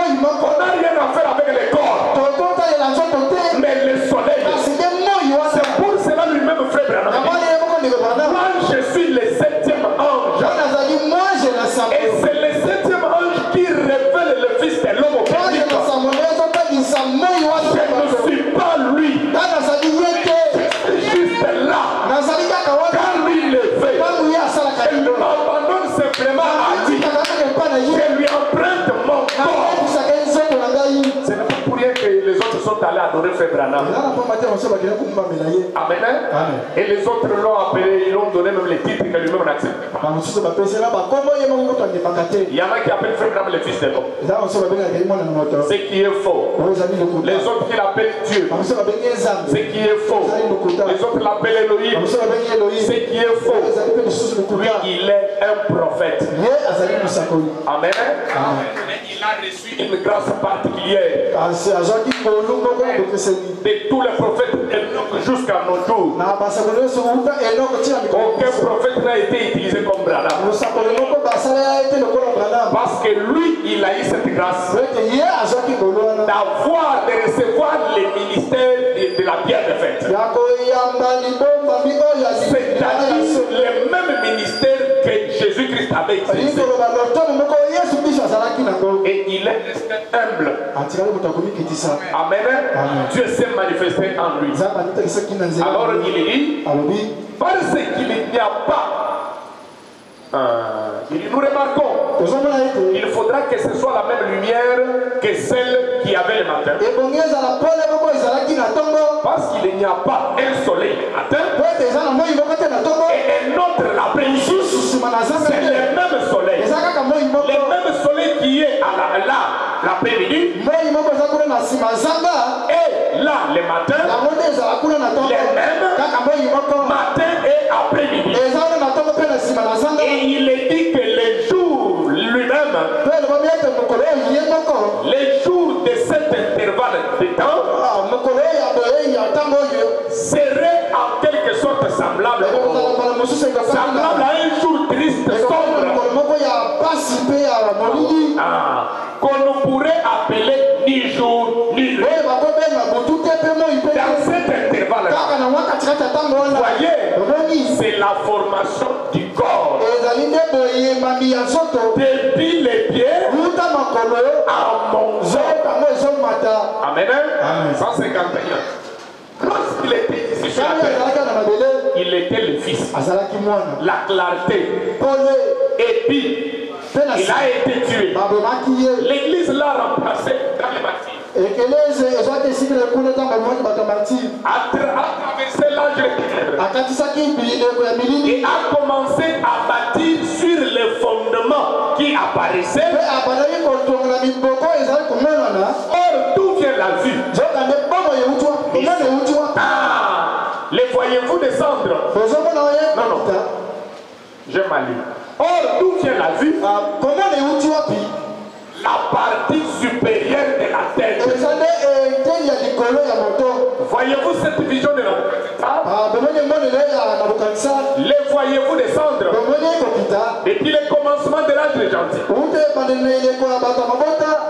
On n'a rien à faire avec les corps. Mais le soleil. C'est pour cela lui-même, frère Branham. Moi, je suis le 7e ange. Et c'est le 7e ange qui révèle le Fils de l'homme au public. Je ne suis pas lui. Juste là. Quand lui le fait, je m'abandonne simplement à lui. Je lui emprunte mon corps. Ce n'est pas pour rien que les autres sont allés adorer Frère Branham. Amen. Et les autres l'ont appelé, ils l'ont donné même les titres que lui-même n'accepte pas. Il y en a qui appellent Frère Branham le Fils de l'homme. Ce qui est faux. Les autres qui l'appellent Dieu. Ce qui est faux. Les autres l'appellent Elohim. Ce qui est faux. Lui, il est un prophète. Amen. Il a reçu une grâce particulière de tous les prophètes jusqu'à nos jours. Aucun prophète n'a été utilisé comme Branham. Parce que lui, il a eu cette grâce d'avoir, de recevoir les ministères de la pierre de fête. C'est-à-dire le même ministère que Jésus-Christ avait exercé. Et il est resté humble. Amen. Dieu s'est manifesté en lui. Alors il dit, parce qu'il n'y a pas, nous remarquons, il faudra que ce soit la même lumière que celle qui avait le matin. Parce qu'il n'y a pas un soleil le matin et un autre l'après-midi. C'est le même soleil. Le même soleil qui est l'après-midi. Et là, le matin, les mêmes matin et après-midi. Et il est dit que les jours lui-même, les jours de cet intervalle de temps, seraient en quelque sorte semblables à un jour triste, sombre, qu'on pourrait appeler ni jour ni nuit. Dans cet intervalle-là, voyez, c'est la formation du corps. Depuis les pieds à mon zoo. Amen. 151. Lorsqu'il était ici sur la terre, il était le fils. La clarté. Et puis, il a été tué. L'église l'a remplacé dans les martyrs. A traversé l'âge de ténèbres et a commencé à bâtir sur les fondements qui apparaissaient. Or, d'où vient la vue? Les voyez-vous descendre? Non. Je m'allume. Or, d'où vient la vue? La partie supérieure de la tête. Voyez-vous cette vision de les voyez-vous descendre depuis le commencement de l'âge de gentil,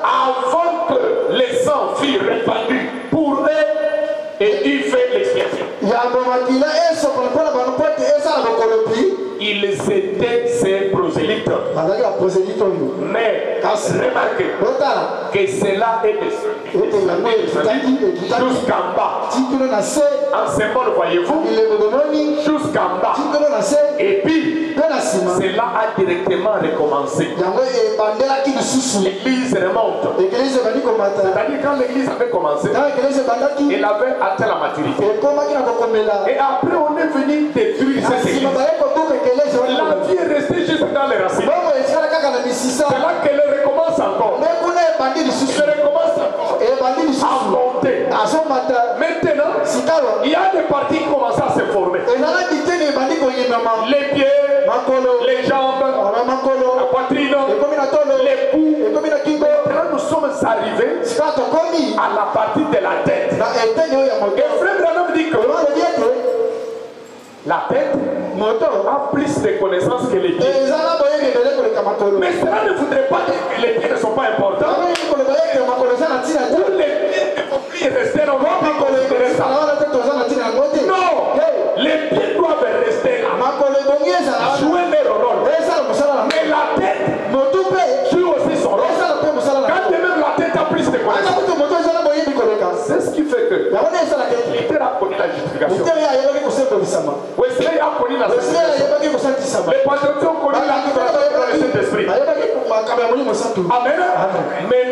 avant que le sang fût répandu pour eux et il fait l'expiation. Ils étaient ces prosélytes. Mais remarquez que cela est descendu jusqu'en bas. En symbole, voyez-vous, jusqu'en bas. Et puis, cela a directement recommencé. L'église remonte. C'est-à-dire quand l'église avait commencé, elle avait atteint la maturité. Et après, on est venu détruire cette église. La vie est restée juste dans les racines. C'est là qu'elle recommence encore. Elle recommence encore à monter. Maintenant, il y a des parties qui commencent à se former. Les pieds, les jambes, la poitrine, les coups. Maintenant, nous sommes arrivés à la partie de la tête. Et Frère Branham dit que la tête a plus de connaissances que les pieds. Mais cela ne voudrait pas dire que les pieds ne sont pas importants. C'est ce qui fait que Luther a connu la justification. Wesley a connu la sanctification. Les pentecôtistes ont connu la Saint-Esprit. Amen. Mais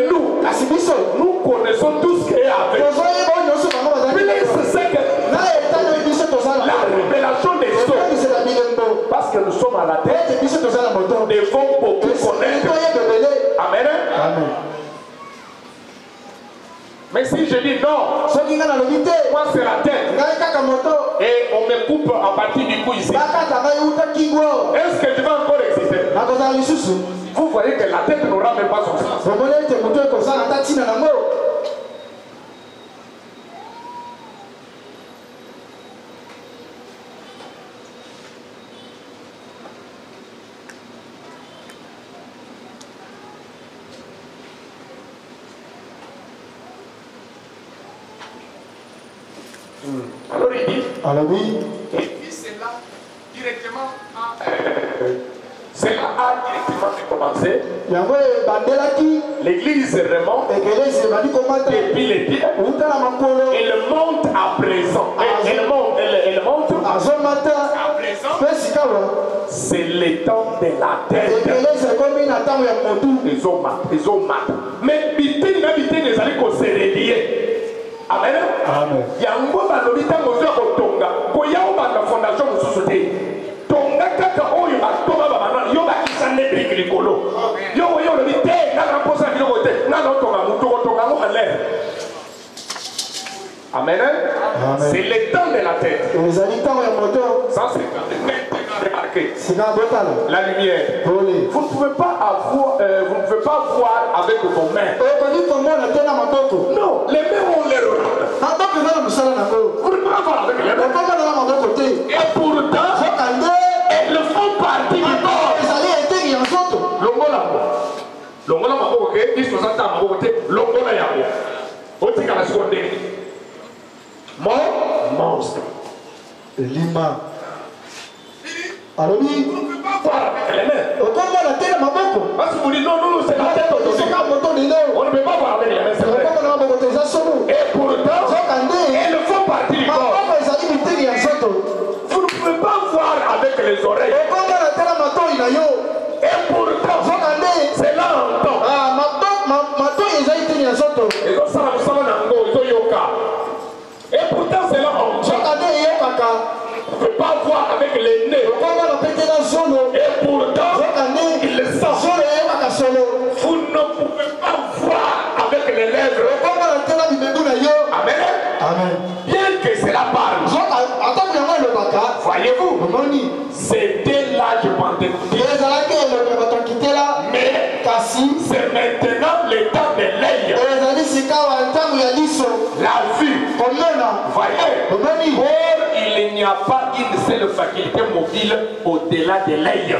nous connaissons tout ce qui est avec. C'est que la révélation des choses, parce que nous sommes à la tête, nous devons beaucoup connaître. Amen. Mais si je dis non, moi c'est la tête, et on me coupe à partir du cou ici, est-ce que je vais encore exister? Vous voyez que la tête n'aura même pas son sens. Alors il dit, et puis cela directement a directement commencé. L'église remonte depuis les pieds. Elle monte à présent. Elle monte à présent. C'est le temps de la tête. Ils ont mat. Mais vite les allez qu'on se relier. Amen. Yango balobita mozo kotonga koya obanga fondation mususuté tonga kaka oyo batonga bana yo bakisane brique likolo yo lobite na ramposa biloko te na tonga mutu kotonga mo malère. Amen. C'est le temps de la tête. Ça c'est remarqué. La lumière. Vous ne pouvez pas voir avec vos mains. Non, les mains ont l'air. Vous ne pouvez pas voir avec les mains. Et pourtant, elles font partie du corps. Longola mako ke iso santa mako te longola yako. Otika la seconde. Monstre. Lima. Alors, vous ne pouvez pas voir avec les mains. Parce que vous dites non, c'est la tête aujourd'hui. On ne peut pas voir avec les mains, c'est vrai. Et pourtant, elles font partie du corps. Vous ne pouvez pas voir avec les oreilles. Et pourtant, c'est là en temps. Et pourtant, c'est là en temps. On ne peut pas voir avec les nez. Et pourtant, il le sent. Vous ne pouvez pas voir avec les lèvres. Amen. Bien que cela parle. Voyez-vous, c'était l'âge pentecôtiste. Mais c'est maintenant le temps de l'œil. La vue. Voyez, il n'y a pas une seule faculté mobile au-delà de l'œil.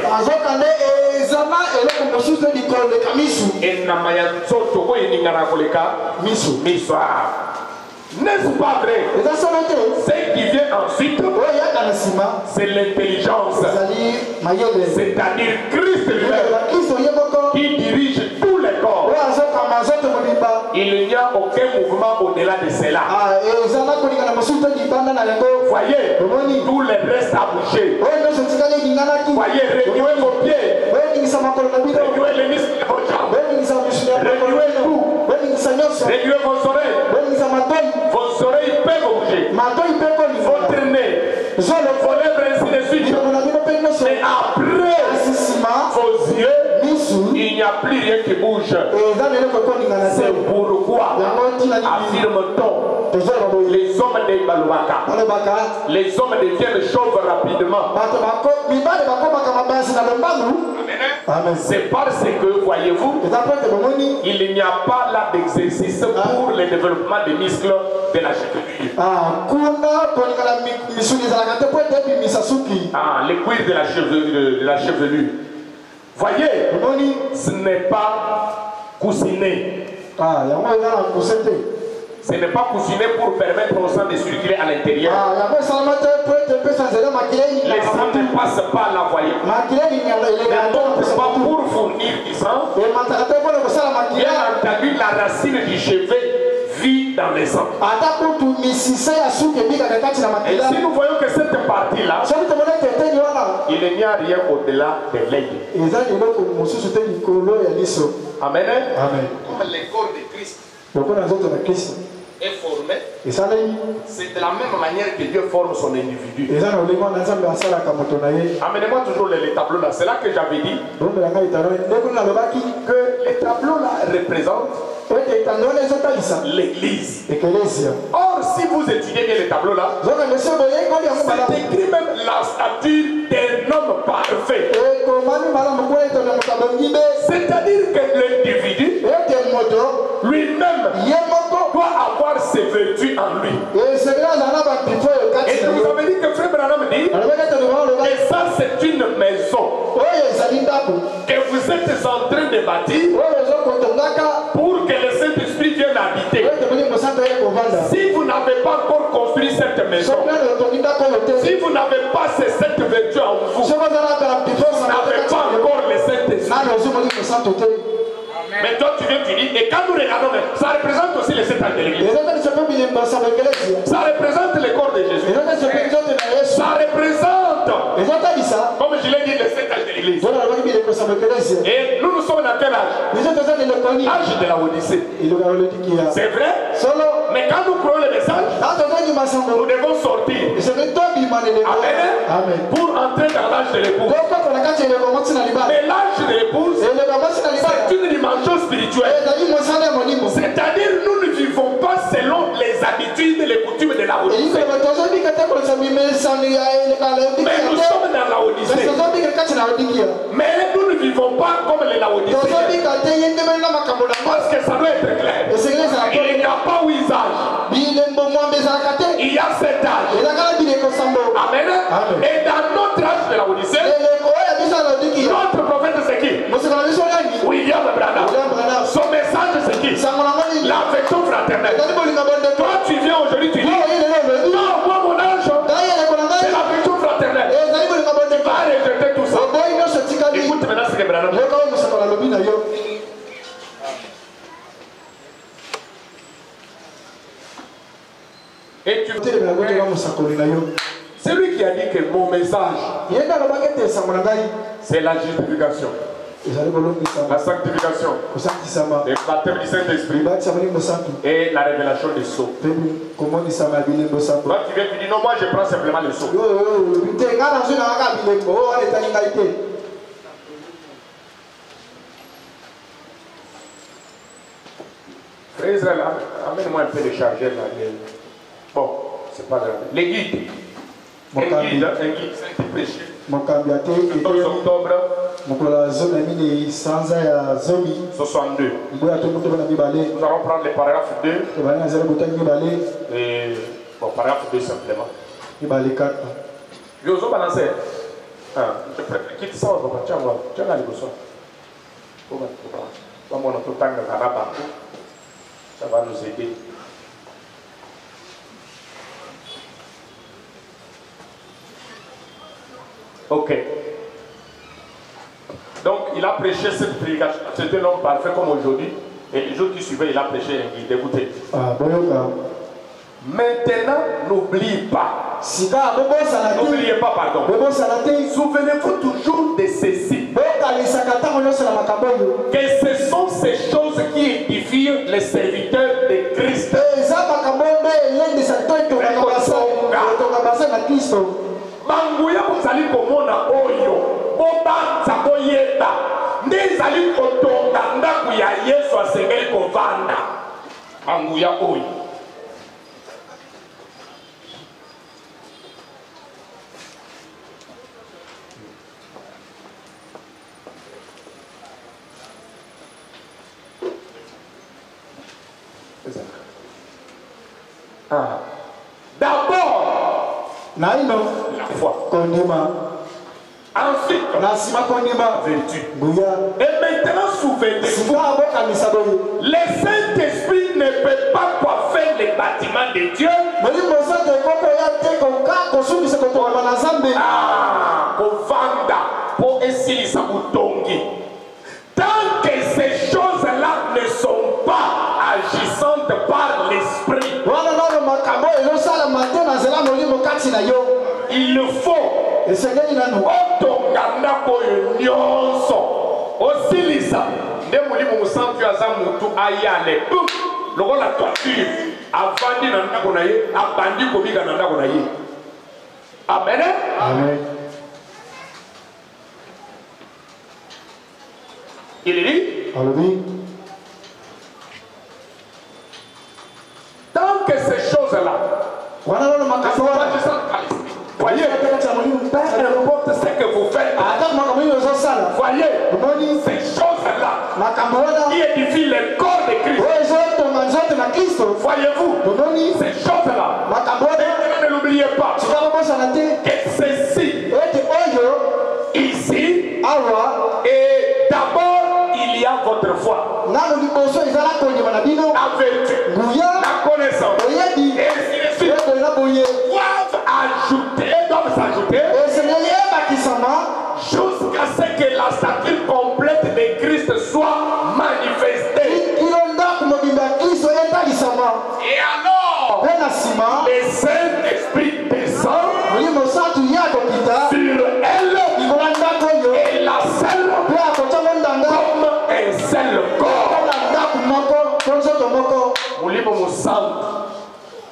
N'est-ce pas vrai? Ce qui vient ensuite, c'est l'intelligence. C'est-à-dire Christ lui-même qui dirige tous les corps. Il n'y a aucun mouvement au-delà de cela. Voyez, tout le reste a bougé. Voyez, remuez vos pieds. Remuez les muscles de vos jambes. Remuez tout. Remuez vos oreilles. Vos oreilles peuvent bouger. Votre nez. Vos lèvres ainsi de suite. Mais après vos yeux, il n'y a plus rien qui bouge. C'est pourquoi affirme-t-on, les hommes de Balouaka, les hommes deviennent chauves rapidement. C'est parce que, voyez-vous, il n'y a pas là d'exercice pour le développement des muscles de la chevelure. Les cuirs de la chevelure. Voyez, ce n'est pas coussiné. Ce n'est pas coussiné pour permettre au sang de circuler à l'intérieur. Le sang ne passe pas là, voyez. Ne tombe pas pour fournir du sang. Bien entendu, la la racine du chevet vit dans les ans. Et si nous voyons que cette partie-là, il n'y a rien au-delà de l'aigle. Amen. Amen. Comme le corps de Christ est formé, c'est de la même manière que Dieu forme son individu. Amenez-moi toujours les tableaux là. C'est là que j'avais dit que les tableaux là représentent l'église. Or, si vous étudiez bien les tableaux là, c'est écrit même la stature d'un homme parfait. C'est-à-dire que l'individu lui-même doit avoir ses vertus en lui. Et vous avez dit que Frère Branham dit que ça c'est une maison que vous êtes en train de bâtir pour que le Saint-Esprit vienne habiter. Si vous n'avez pas encore construit cette maison, si vous n'avez pas ces 7 vertus en vous, vous n'avez pas encore le Saint-Esprit. Mais toi tu viens, tu dis, et quand nous regardons, ça représente aussi les 7 âges de l'église. Ça représente le corps de Jésus. Ça représente, comme je l'ai dit, les 7 âges de l'église. Et nous sommes dans quel âge? L'âge de la Odyssée. C'est vrai? Mais quand nous croyons le message, nous devons sortir. Amen. Pour entrer dans l'âge de l'épouse. Mais l'âge de l'épouse, c'est une dimension spirituelle. C'est-à-dire nous ne vivons pas selon les habitudes et les coutumes de la Odyssée. Mais nous sommes dans la Odyssée. Mais nous ne vivons pas comme les Laodicéens. Parce que ça doit être clair. Il n'y a pas 8 âges. Il y a 7 âges. Amen. Et dans notre âge de la Odyssée, notre prophète c'est qui? William Branham. Son message c'est qui? L'affection fraternelle. Toi tu viens aujourd'hui, tu dis non, moi mon âge c'est l'affection fraternelle. Tu vas rejeter tout ça. Écoute maintenant ce que Branham dit. Et tu c'est lui qui a dit que mon message c'est la justification, la sanctification, le baptême du Saint-Esprit et la révélation des sceaux. Toi tu viens, tu dis non, moi je prends simplement les sceaux. Frère Israël, amène-moi un peu de chargeur là. Bon, c'est pas grave. Les guides. Un guide, c'est prêché. Le 14 octobre 62. Nous allons prendre le paragraphe 2. Et bon, paragraphe 2 simplement. Je vais vous balancer. Je préfère quitter ça. Tiens, là, les gosses. Ça va nous aider. Ok. Donc, il a prêché cette prédication. C'était l'homme parfait comme aujourd'hui. Et les jours qui suivaient, il a prêché un guide. Écoutez. Maintenant, n'oubliez pas. N'oubliez pas, pardon. Souvenez-vous toujours de ceci. Que ce sont ces choses qui édifient les serviteurs de Christ. Banguya muzali komona oyo bobanza boyeba ndezali kotonga ndaku ya Yesu asengeli kovanda banguya oyo. D'abord la foi. Ensuite, vertu. Et maintenant, souvenez-vous, le Saint-Esprit ne peut pas coiffer les bâtiments de Dieu. Kovanda, pour essayer sa boutongi. Tant que ces choses-là ne sont pas Il le faut. Otonganda koyo nyonso. Osilisa. Nde mulimo musantu aza mutu ayale. Lokola toiture. Avandi na ndako na ye, abandi kobiga na ndako na ye. Amen. Amen. Il dit. Amen. Tant que ces choses-là, voyez, peu importe ce que vous faites, voyez, ces choses-là qui édifient le corps de Christ, voyez-vous, ces choses-là, ne l'oubliez pas, que ceci, ici, et d'abord, il y a votre foi, la vertu, la connaissance, et doivent s'ajouter jusqu'à ce que la stature complète de Christ soit manifestée. Et alors, le Saint-Esprit descend sur elle et la selle comme un seul corps.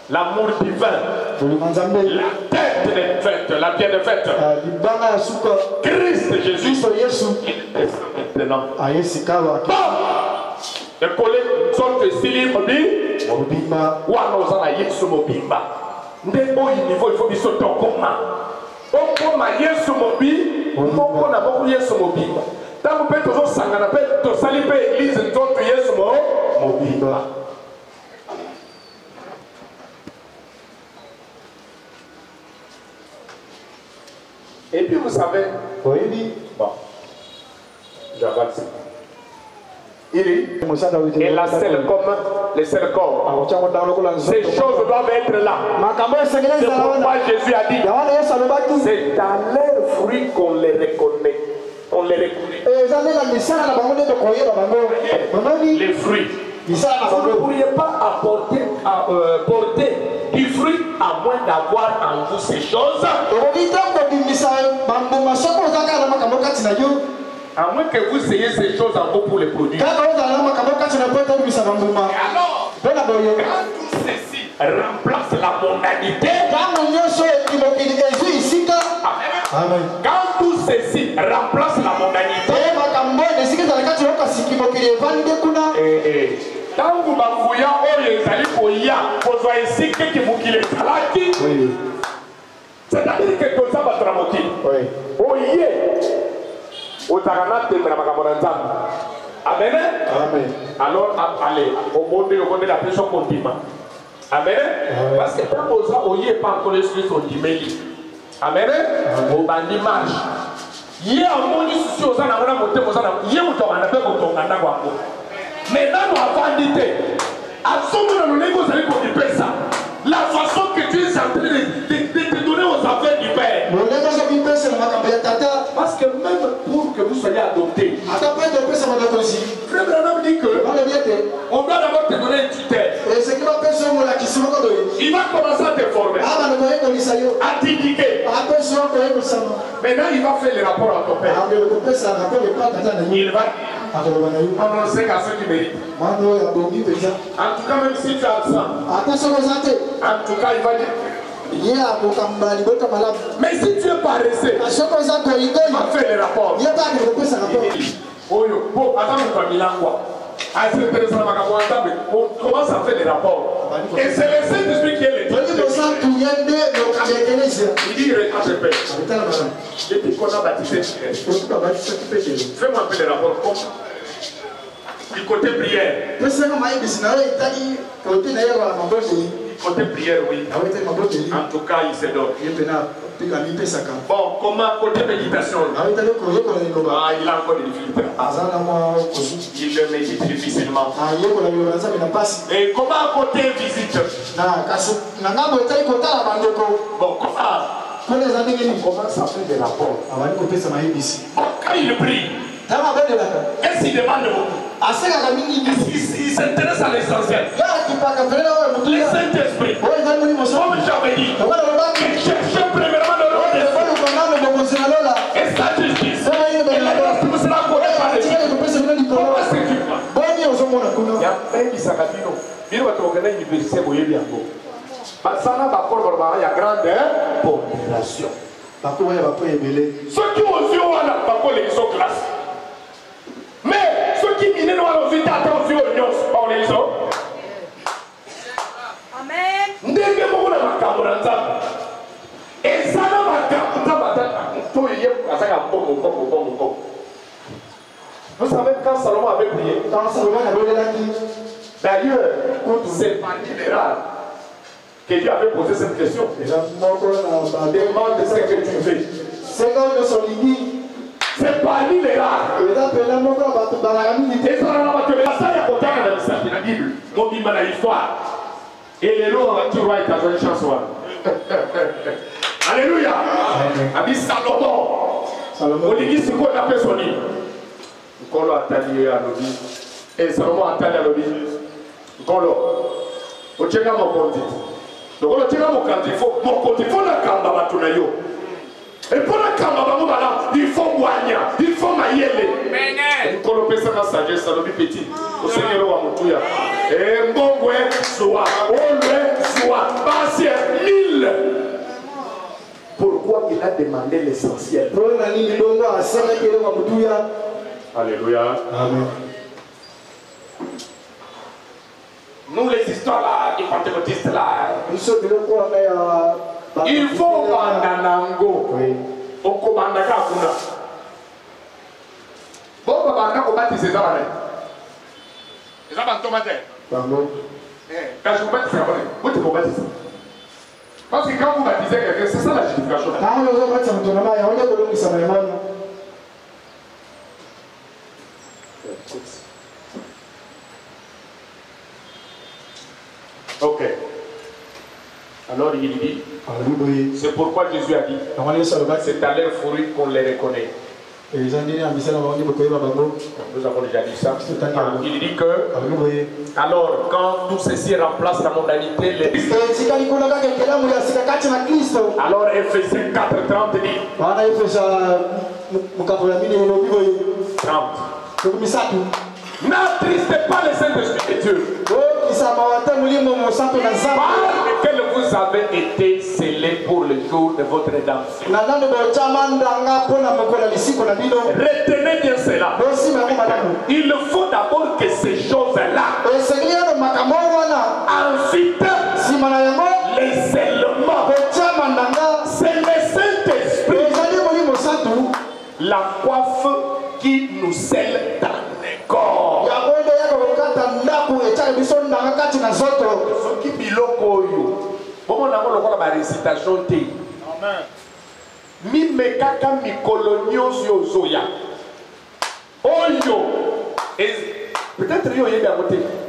L'amour divin, la tête des fêtes, la bien de fête, Christ Jésus, maintenant. Et pour les autres styles, on dit, ou alors on a Yesu Mobimba. Ndebo niveau il faut que soit en commun. On commun Yesu Mobi, on commun beaucoup Yesu Mobimba. Tant que peut toujours s'engagner, peut saluer l'église d'autres Yesu Mobimba. Et puis vous savez, bon, j'avance. Et la selle comme les selles corps. Ces choses doivent être là. C'est pourquoi Jésus a dit, c'est dans leurs fruits qu'on les reconnaît. On les reconnaît. Les fruits. Vous ne pourriez pas porter du fruit à moins d'avoir en vous ces choses. À moins que vous ayez ces choses en vous pour les produire. Et alors, quand tout ceci remplace la mondanité, quand tout ceci remplace la mondanité, quand vous m'avouez, c'est-à-dire que tout ça va te ramonter. Amen. Alors, allez, au monde de la pression continue. Amen. Parce que tant que ça, on n'y est pas encore les Suisses au Dimeli. Amen. Au bandi marche. Il y a un monde ici aux gens à monter aux gens. Il y a un temps à faire au temps à n'avoir. Mais là, nous avons dit, à ce moment là, vous allez connaître ça. La façon que tu es en train de te donner aux affaires du Père. Parce que même pour que vous soyez adoptés, Frère Branham dit que on doit d'abord te donner une tutelle. Il va commencer à te former, à t'indiquer. Maintenant, il va faire le rapport à ton Père. Il va annoncer à ceux qui méritent. En tout cas, même si tu es absent, en tout cas, il va dire. Mais si tu es paresseux, il va faire les rapports. On commence à faire les rapports. Et c'est le Saint-Esprit qui est le il dit depuis qu'on a baptisé, fais-moi un peu les rapports. Du côté prière. Côté prière, oui. En tout cas, il se donne. Bon, comment côté méditation? Il a encore des difficultés. Il le médite difficilement. Et comment côté visite? Bon, comment ça fait des rapports? Quand il prie, qu'est-ce qu'il demande beaucoup? Il s'intéresse à l'essentiel. Le Saint-Esprit, comme j'avais dit, oyebisaka bino bino bato bakenda université boyebi yango basala bakolo balobaka ya grande pondération bakolo ya bapo ebele soki ozwi wana bakolekiso classe mais soki minene wana ozwi tata ozwi oyo nyonso bakolekiso ndenge moko na makambo na nzambe ezala makambo nzambe toye azaka mbongo. Vous savez quand Salomon avait prié, d'ailleurs, c'est parmi les rares que Dieu avait posé cette question. Demande ce que tu fais. C'est parmi les rares. Et les lots ont tu roi et ta jolie chanson. Alléluia. Ami Salomon. On dit ce qu'on appelle son livre. Kolo atali ya lobi et Salomon atali ya lobi kolo ochenga mokonzi donc ochenga mokonzi faut na kamba batu na yo et pour la kamba bango bala il faut boanya il faut mayele kolo pesa na sagesse lobi petit au seigneur wa mutuya et mbongwe soa olwe soa basi 1000. Pourquoi il a demandé l'essentiel? Alléluia. Amen. Nous les histoires là, les pentecôtistes là, il faut bandanango. Oko bandaka kuna. Bon banda ko baptiser ça là. Les gens vont tomber. Pardon. Quand je vous baptise, vous te baptisez. Parce que quand vous baptisez quelqu'un, c'est ça la justification. Ok. Alors il dit, c'est pourquoi Jésus a dit, c'est à leur fruit qu'on les reconnaît. Nous avons déjà dit ça. Il dit que, alors quand tout ceci remplace la mondanité, alors Ephésiens 4:30 dit, 30. N'attristez pas les Saint-Esprit de Dieu. Par lequel vous avez été scellés pour le jour de votre rédemption. Retenez bien cela. Il faut d'abord que ces choses-là, ensuite, les scellements, c'est le Saint-Esprit, la coiffe qui nous scelle dans les corps. Peut-être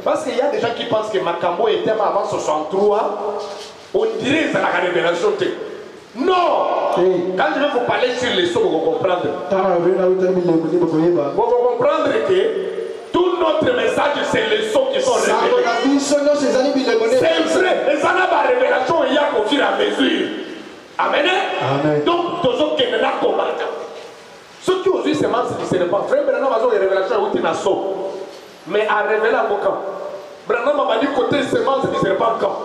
parce qu'il y a des gens qui pensent que Makambo était avant 63, on dirait que c'est la révélation. Non! Quand je vais vous parler sur les sceaux, vous comprendre. Vous comprendre que tout notre message, c'est les sceaux qui sont révélés. C'est vrai, et ça n'a pas de révélation, il y a qu'au fur et à mesure. Amen. Donc, tous ceux qui ne l'ont pas ceux qui aujourd'hui se mentent, ce n'est pas vrai, mais nous avons une révélation où tu n'as saut. Mais à révéler à mon camp. Branham m'a dit côté semence, ce n'est pas encore.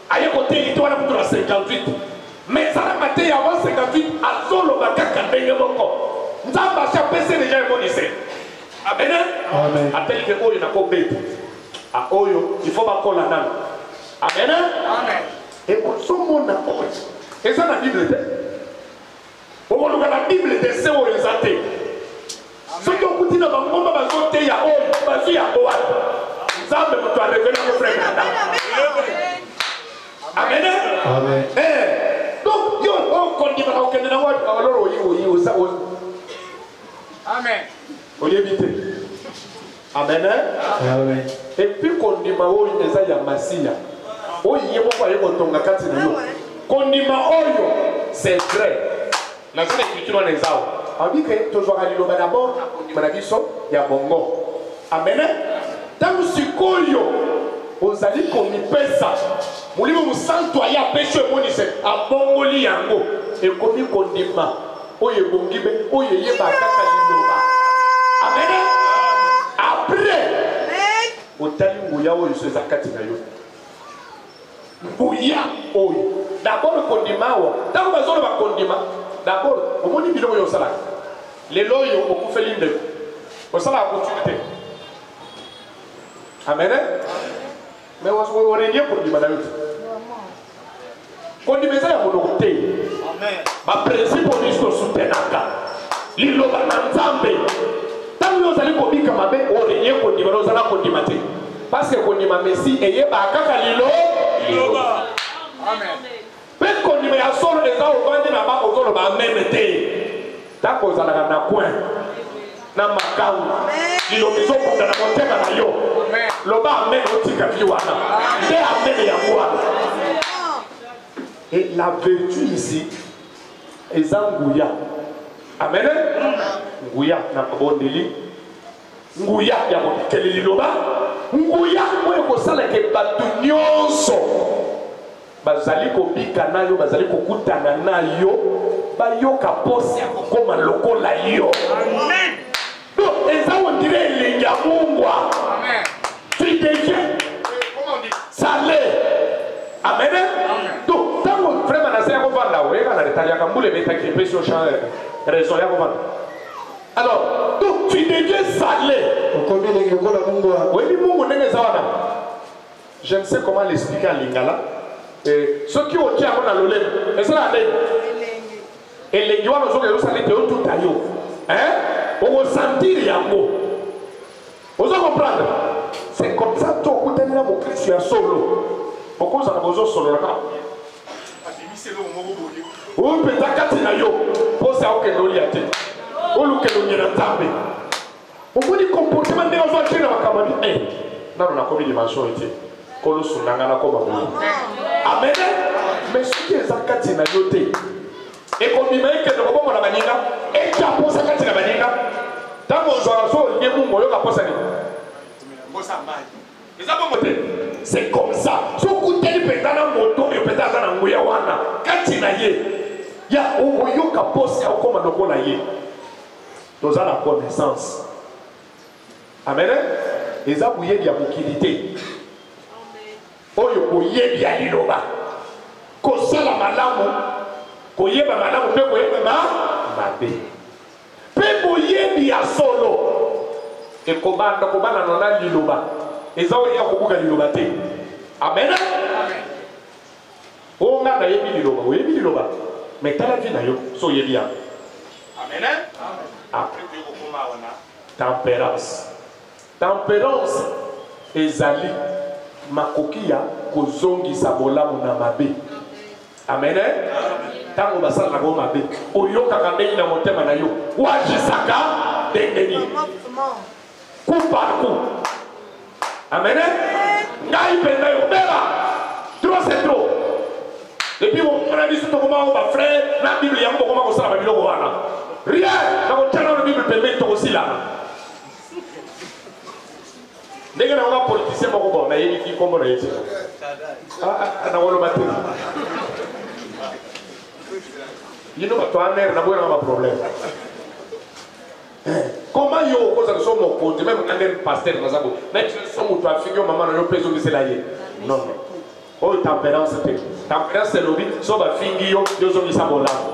Ailleurs côté, il doit être pour 58. Mais ça a maté avant 58 à solo bakaka ndenge moko. Nzamba cha pese déjà évolué. Amen. Amen. Appelle que oyo na ko bête. A oyo, il faut pas kola nan. Amen. Amen. Et pour son monde na oyo. Et ça la Bible était. Pour la Bible était c'est oyo santé. Ce qui ont coûté dans le monde va sauter ya oyo, va sur ya oyo. Nzamba me doit révéler mon frère. Amen. Amen. Donc, yo, on connaît pas aucun de nous. Alors, amen. Amen. Amen. Et puis, qu'on dit, ma oyo, les aya masia. Oyo, yemo kwa yemo tonga kati na yo. Qu'on dit, ma oyo, c'est vrai. La seule écriture en exao. On dit que toujours à l'îlot d'abord, on dit, manabiso, ya bongo. Amen. Dans ce koyo, aux alliés qu'on y pèse ça. Mulimo musantu aya pesho monise abongoli yango ekomi kondima oye bongibe oye yeba kaka liloba. Amen. Après otali nguya oyo so eza kati na yo nguya oyo d'abord kondima awa ntango bazoloba kondima d'abord omoni biloko oyo osalaka lelo oyo okufeli ndeko osalaka coutume te amen mais orelie kondima na yo te kondima eza ya monoko te baprincipe oyo biso tosutenaka liloba na nzambe ntango yo ozali kobika mabe orelie kondima na ozala kondima te parce que kondima mesi eyebaka kaka liloba mpe kondima ya solo eza ovandi na bako ozoloba ameme te ntango ozalaka na coin na makau liloba ezokunda na motema na yo loba amene otika vi wana nde amene yango wana. Et la vertu ici eza nguya amen nguya na mabondeli nguya ya kobikele liloba nguya oyo kosalaka bato nyonso bazali kobika na yo bazali kokutana na yo bayoka posi ya kokoma lokola yo eza ondire elengi ya mungwa tu deviens salé amen donc ntango vraiment na se ya kovanda oyeka na retali yaka mbula ebetaki epesi yo raison ya kovanda alors donc tu deviens salé oyebi mungu ndenge eza wana je ne sais comment l'expliquer en lingala soki otia yango na lolemo ezala ndenge elengi wana ozoka ezosala ete otuta yo okosentir yango ozo comprendre c'est comme ça to okutani na mokristo ya solo okozala bozosolola oyo mpenza kati na yo mposi aokende olia te olukende onyena nzambe omoni comportement ndenge ozwakiri na makambo abi nano nakomi dimension ete kolosundanga nakoma boye amen mais soki eza kati na yo te ekobima ekende kobongola baninga etya posa kati na baninga ntango ozwaka so olingi mungu oyoka posa nini eza bongo te c'est comme ça sokuteli mpenza na moto oyo mpenza aza na nguya wana kati na ye ya oyoka posa ya okoma lokola ye toza na connaissance amen eza boyebi ya mokili te oyo koyebi ya liloba kosala malamu koyeba malamu mpe koyeba mabe mpe boyebi ya solo ekobanda na liloba eza oyo ya kobuka liloba te amen oyo nga nayebi liloba oyebi liloba me tala vi na yo so oyebi yango amen tempérance ezali makoki ya kozongisa bolamu na mabe amen ntango basalaka bo mabe oyokaka ndenge na motema na yo wajisaka ndenge nini coup par coup amen ngai mpenza yobela trop c'est trop epuis bomona biso tokoma o bafrère na bible yango bokoma kosala babiloko wana rien nakotiana na bible pembeni tokosilana ndenge na nga politicien moko bo nayebi kombo na ye te nakoloba te yino bato anere naboyelanga baproblème comment yo okozala so mokonzi même anere pasteur naza bo neti so moto afingi yo mama na yo mpe ezongisela ye non oyo tempérance te tempérance elobi so bafingi yo yozongisa bolamu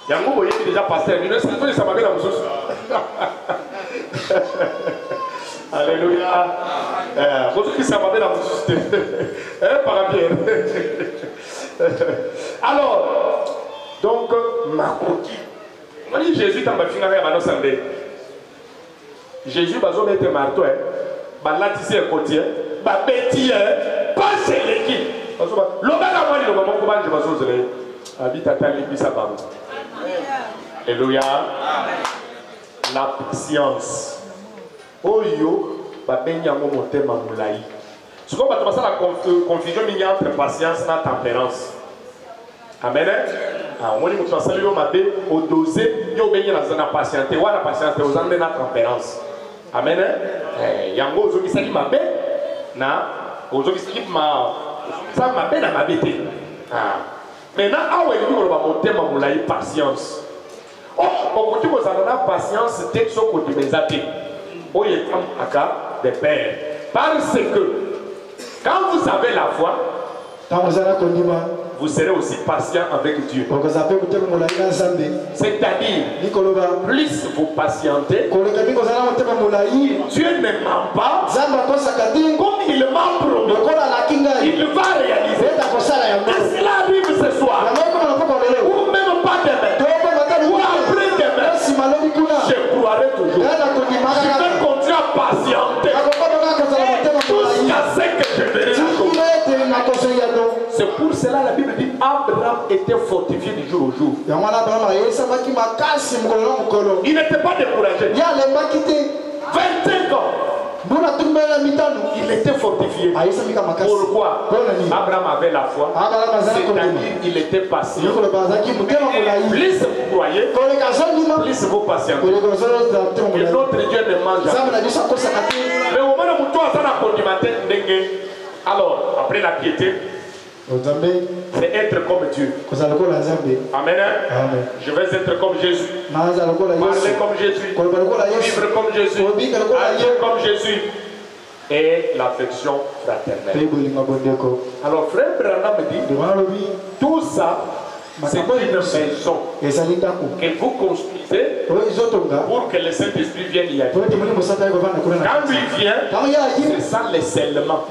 yango boyebi déjà pasteur bino esalisa mabe na mosusu alléluia bozongisa mabe na mosusu te parabiere alors donc makoki omoni jésus ntango bafingaka ya banosa nde jésus bazomete marto balatisi ekoti babeti pasi eleki lobaka mwa liloba moko banje bazozela ye abitata limbisa bango alléluia la patience oyo babengi yango motema molai sikoyo bato basala confusion mingi entre patience na tempérance amen omoni moto asali yo mabe odose yo obengi na patiente wana patiente oza nde na tempérance amen yango ozongisaki mabe na ozongisaki mabe na mabe te maintenant awa elingi koloba motema molai patience okoki kozala na patience te soki odima eza te oyo etambolaka de père parce que vous avez la foi, vous serez aussi patient avec Dieu. C'est-à-dire, plus vous patientez, Dieu ne ment pas. Comme il m'a promis, il va réaliser. Et cela arrive ce soir, ou même pas demain, ou après demain, je croirai toujours. Je vais continuer à patienter jusqu'à ce que je verrai la chose. C'est pour cela la Bible dit Abraham était fortifié du jour au jour. Il n'était pas découragé. 25 ans. Il était fortifié. Pourquoi? Abraham avait la foi. C'est-à-dire il était patient. Plus vous croyez, plus vous patientez. Et notre Dieu ne mange pas. Mais au moment où toi, ça n'a pas de. Alors, après la piété, c'est être comme Dieu. Amen. Je vais être comme Jésus. Parler comme Jésus. Vivre comme Jésus. Agir comme Jésus. Et l'affection fraternelle. Alors, frère Branham me dit, tout ça, c'est une maison que vous construisez pour que le Saint-Esprit vienne y aller. Quand il vient, c'est ça le scellement.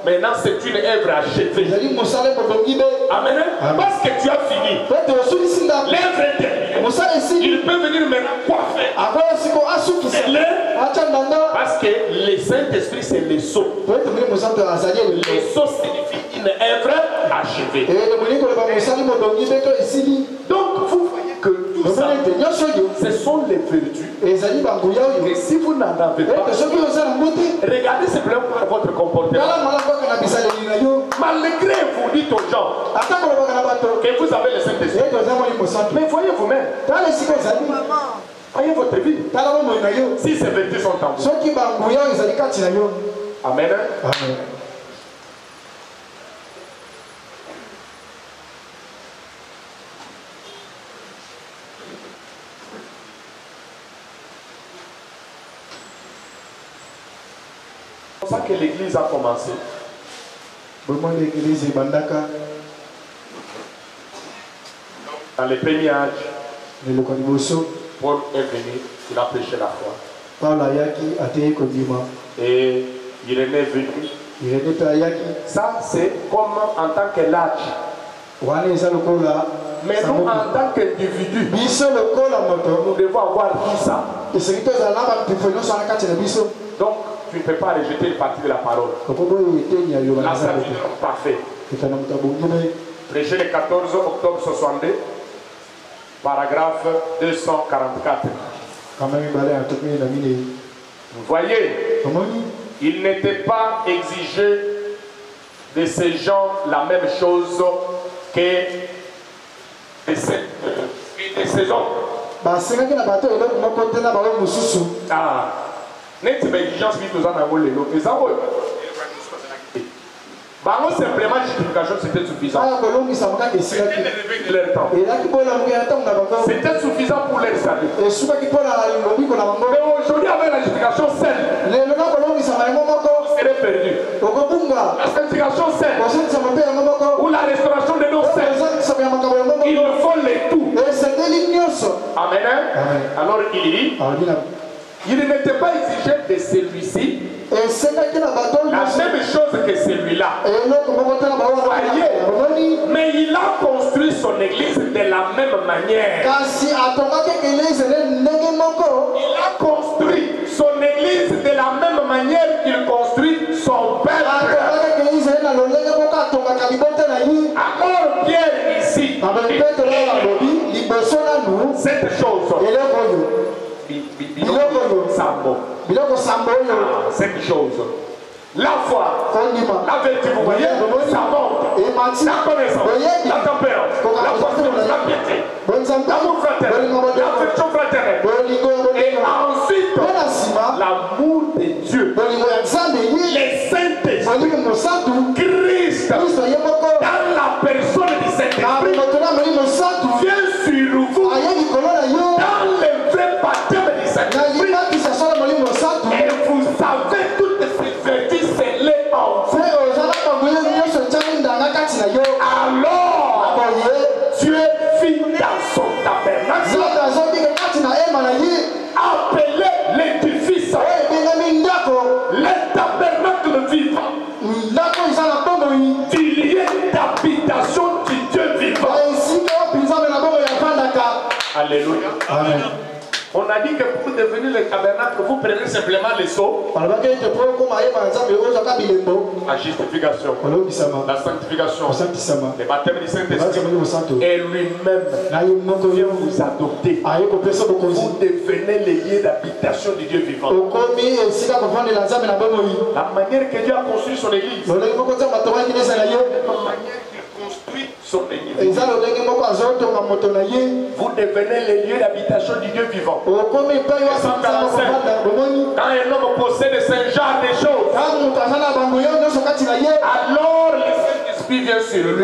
Maintenant, c'est une œuvre achevée. Amen. Parce que tu as fini. L'œuvre est terminée. Il peut venir maintenant coiffer. Parce que le Saint-Esprit, c'est le sceau. Le sceau signifie une œuvre achevée. Donc, vous voyez que tout ça, ce sont les vertus. Et si vous n'en avez pas, regardez simplement par votre comportement. Malgré vous dites aux gens que vous avez le Saint-Esprit, mais voyez vous-même, voyez votre vie. Si ces vertus sont en vous. Amen. Amen. C'est pour ça que l'église a commencé. Dans les premiers âges, Paul est venu, il a prêché la foi. Et Irénée est venu. Ça, c'est comme en tant que l'âge. Mais nous, en tant qu'individus, nous devons avoir tout ça. Donc, tu ne peux pas rejeter une partie de la parole. La serviteur parfait. Prêché le 14 octobre 62, paragraphe 244. Vous voyez, il n'était pas exigé de ces gens la même chose que de ces hommes. Ah. Net exigence qui nous en a volé. Bah, simplement, justification, c'était suffisant. C'était suffisant pour les salut. Mais aujourd'hui, avec la justification saine, vous serez perdu. La sanctification saine, ou la restauration de nos saints, il faut les tout. Amen. Alors il dit, il n'était pas exigé de celui-ci la même chose que celui-là. Voyez, mais il a construit son église de la même manière. Il a construit son église de la même manière qu'il construit son père. Alors Pierre ici, cette chose. Cette chose. La foi, la vertu, vous voyez, ça monte. La connaissance, la tempérance, la patience, la piété, l'amour fraternel, l'affection fraternelle. Et ensuite, l'amour de Dieu, les Saint-Esprit, Christ, dans la personne du Saint-Esprit, vient sur vous, dans le vrai baptême du Saint-Esprit. Et vous savez toutes ces vertus scellées en vous. Pilier d'habitation du Dieu vivant. Alléluia. Amen. On a dit que pour devenir le tabernacle, vous prenez simplement les seaux. La justification, la sanctification, le baptême du Saint-Esprit et lui-même vient vous adopter. Vous devenez les lieux d'habitation du Dieu vivant. La manière que Dieu a construit son église, la manière construit son église. Vous devenez les lieux d'habitation du Dieu vivant. 145. Quand un homme possède ce genre de choses, alors le Saint-Esprit vient sur lui.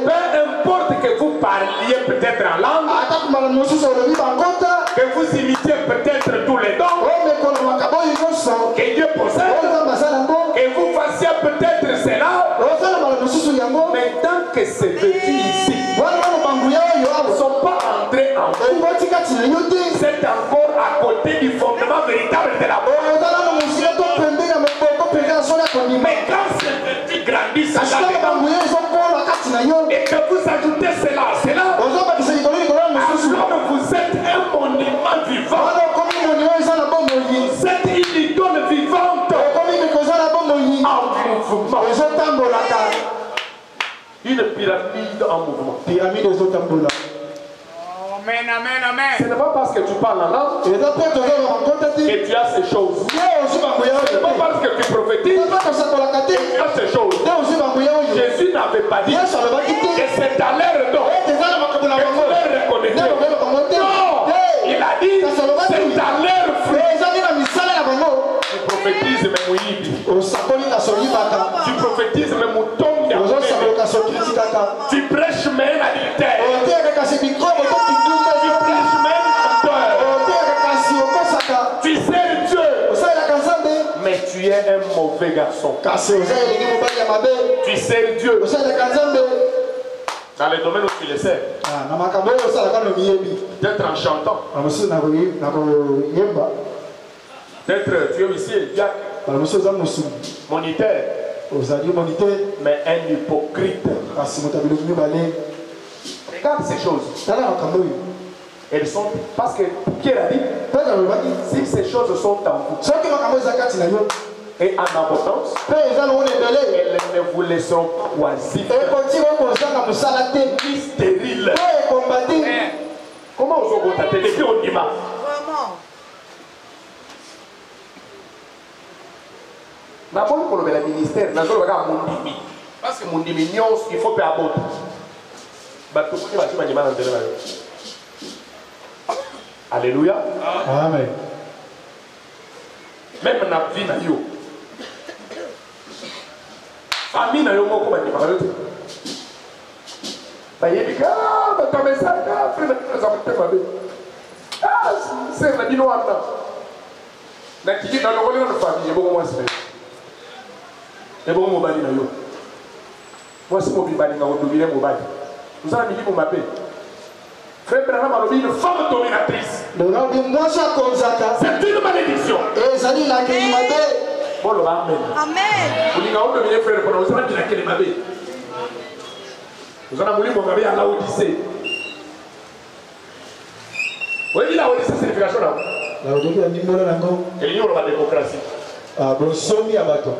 Peu importe que vous parliez peut-être en langue, que vous imitiez peut-être tous les dons que Dieu possède, que vous fassiez peut-être cela, mais tant que c'est vécu ici, ne sont pas entrés en vous, c'est encore à côté du fondement véritable de la mort. Mais quand c'est vécu grandit, ça et que vous ajoutez cela à cela, alors vous êtes un monument vivant. Vous êtes une idole vivante en mouvement. Une pyramide en mouvement. Amen, amen, amen. Ce n'est pas parce que tu parles en langue que tu as ces choses. Ce n'est pas parce que tu prophétises que tu as ces choses. Jésus n'avait pas dit que c'est à l'air d'or que vous les reconnaissez. Non, il a dit c'est à l'air fruit. Tu prophétises même Mouyibi. Tu prophétises même Mouton. Tu prêches même adultère. Tu sers Dieu, mais tu es un mauvais garçon. Tu sers Dieu dans les domaines où tu le sers. D'être en chantant, d'être tu es ici, moniteur, mais un hypocrite. Regarde ces choses. Elles sont parce que Pierre a dit si ces choses sont en vous et en abondance, elles ne vous laisseront pas oisifs ni stériles. Comment vous avez depuis au dimanche? D'abord pour le ministère, parce que mon diminution il faut faire abord. Alléluia. Amen. Même dans la vie, famille na yo moko ba dima kalote. Ba yebi ka ba kamesa ka frère na zamte mabe. Ah, c'est la bino wana. Na kiki na lokole na famille boko moi c'est. Et boko mo bali na yo. Moi c'est mo bi bali na odubile mo bali. Nous allons dire mon mabe. Frère Branham a une femme dominatrice. C'est une malédiction. Bon, amen. Amen. Vous avez dominé frère, vous avez dit que vous avez voulu mon à l'Odyssée. Vous avez dit l'Odyssée, c'est signification là. L'Odyssée, c'est il y a la démocratie. Ah, bon, somi abato.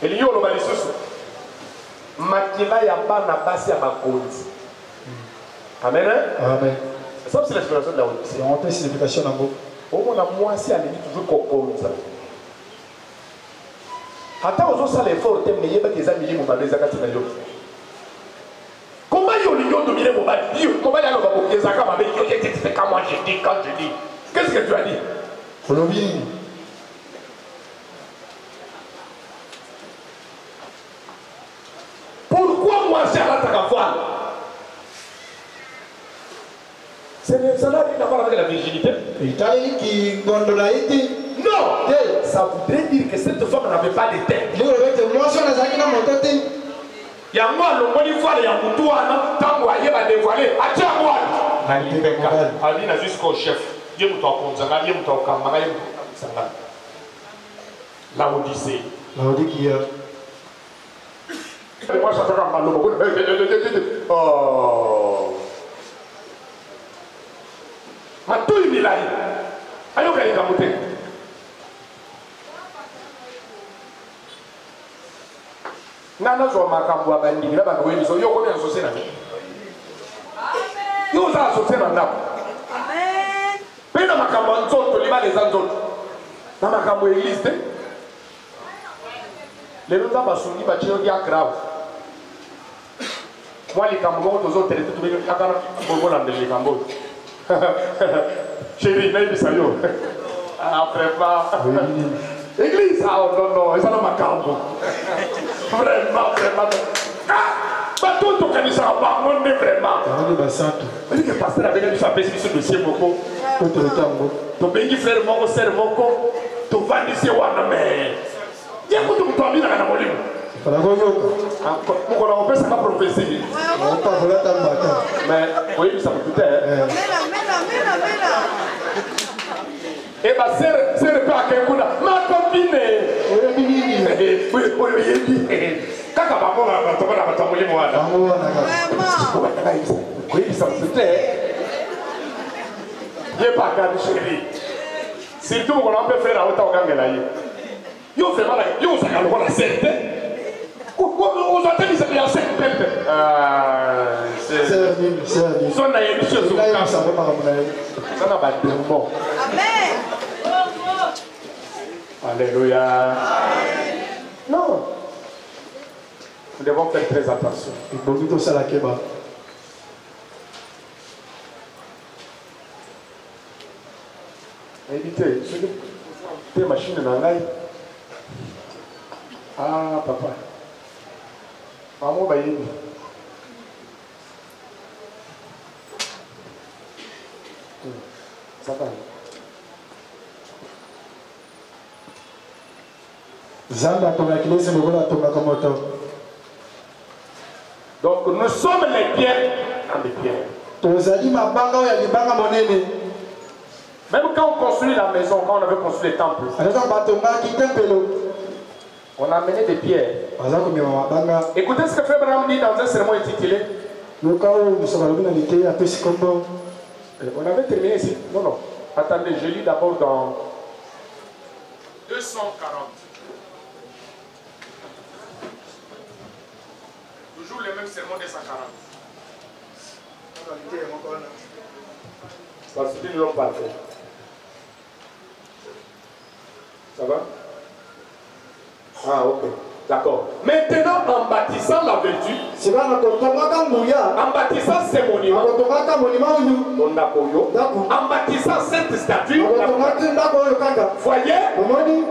Il y a la lisusu. Makila ya bana basi ya bakonzi. Amen. Amen. Ça c'est l'explication de la Odyssée. On a une signification en gros. Au moins moi si elle dit toujours kokonza. Hata ozo ça l'effort te meyeba que za milimo babeza kati na yo. Comment yo li yo dominer mon bali? Comment ya lo babokeza ka babe yo c'est quand moi je dis quand je dis. Qu'est-ce que tu as dit? Kolobi. Pourquoi moi j'ai la voile? Ça n'a rien à voir avec la virginité. Non! Ça voudrait dire que cette femme n'avait pas de tête. Il y a moi, le mot voile, il y a Moutouana, tant que vous avez dévoilé, à tiens moi! Ali n'a jusqu'au chef. Dieu m'a dit, Ça la Odyssée. La Odyssée. Moi, ça fait comme mal. Oh. Ma tout il est là. Ayo kali kamote. Nana zo makambo abandi na ba kweni so yo ko bien so se na. Yo za so se na ndako. Amen. Pena makambo nzoto liba les nzoto. Na makambo église te. Les nous avons soumis ba chiro dia grave. Moi les kambo to zo tele tout bien akara bobo la ndele kambo. Chérie, n'est-ce pas yo? Après pas. Église, ah non, non, ça n'a pas calme. Vraiment, vraiment. Ah, tout le monde ça va, on est vraiment. On dit que le pasteur avait dit ça, mais c'est ce dossier, Moko. Tout le temps, tu peux dire frère Moko, sœur Moko, tu vas dire c'est Wana, mais. Il y a beaucoup de temps, il y a un amolime. On peut ça pas prophétie. Mais oui, ça peut être. Et ma sœur pas quelqu'un ma copine. Oui. Kaka babo na batamuli mwana. Oui, ça peut être. Il est pas calme chérie. Surtout qu'on a peut faire la autre gangela yi. Yo fait mal, yo ça calme la secte. Vous entendez ça bien c'est peuple. C'est son aïe de choses ça n'a pas de bon. Amen. Alléluia. Non. Nous devons faire très attention. Il faut tout ça la keba. Évitez, tes machines dans l'ail. Ah, papa. Maman va y aller. Ça va. Donc nous sommes les pierres dans les pierres. Même quand on construit la maison, quand on avait construit le temple, on a amené des pierres. Écoutez ce que Frère Abraham dit dans un sermon intitulé. On avait terminé ici. Non, non. Attendez, je lis d'abord dans 240. Toujours le même sermon 240. Parce qu'ils ne l'ont pas fait. Ça va? Ah, ok. D'accord. Maintenant, en bâtissant la vertu, en bâtissant ces monuments, en bâtissant cette statue, voyez,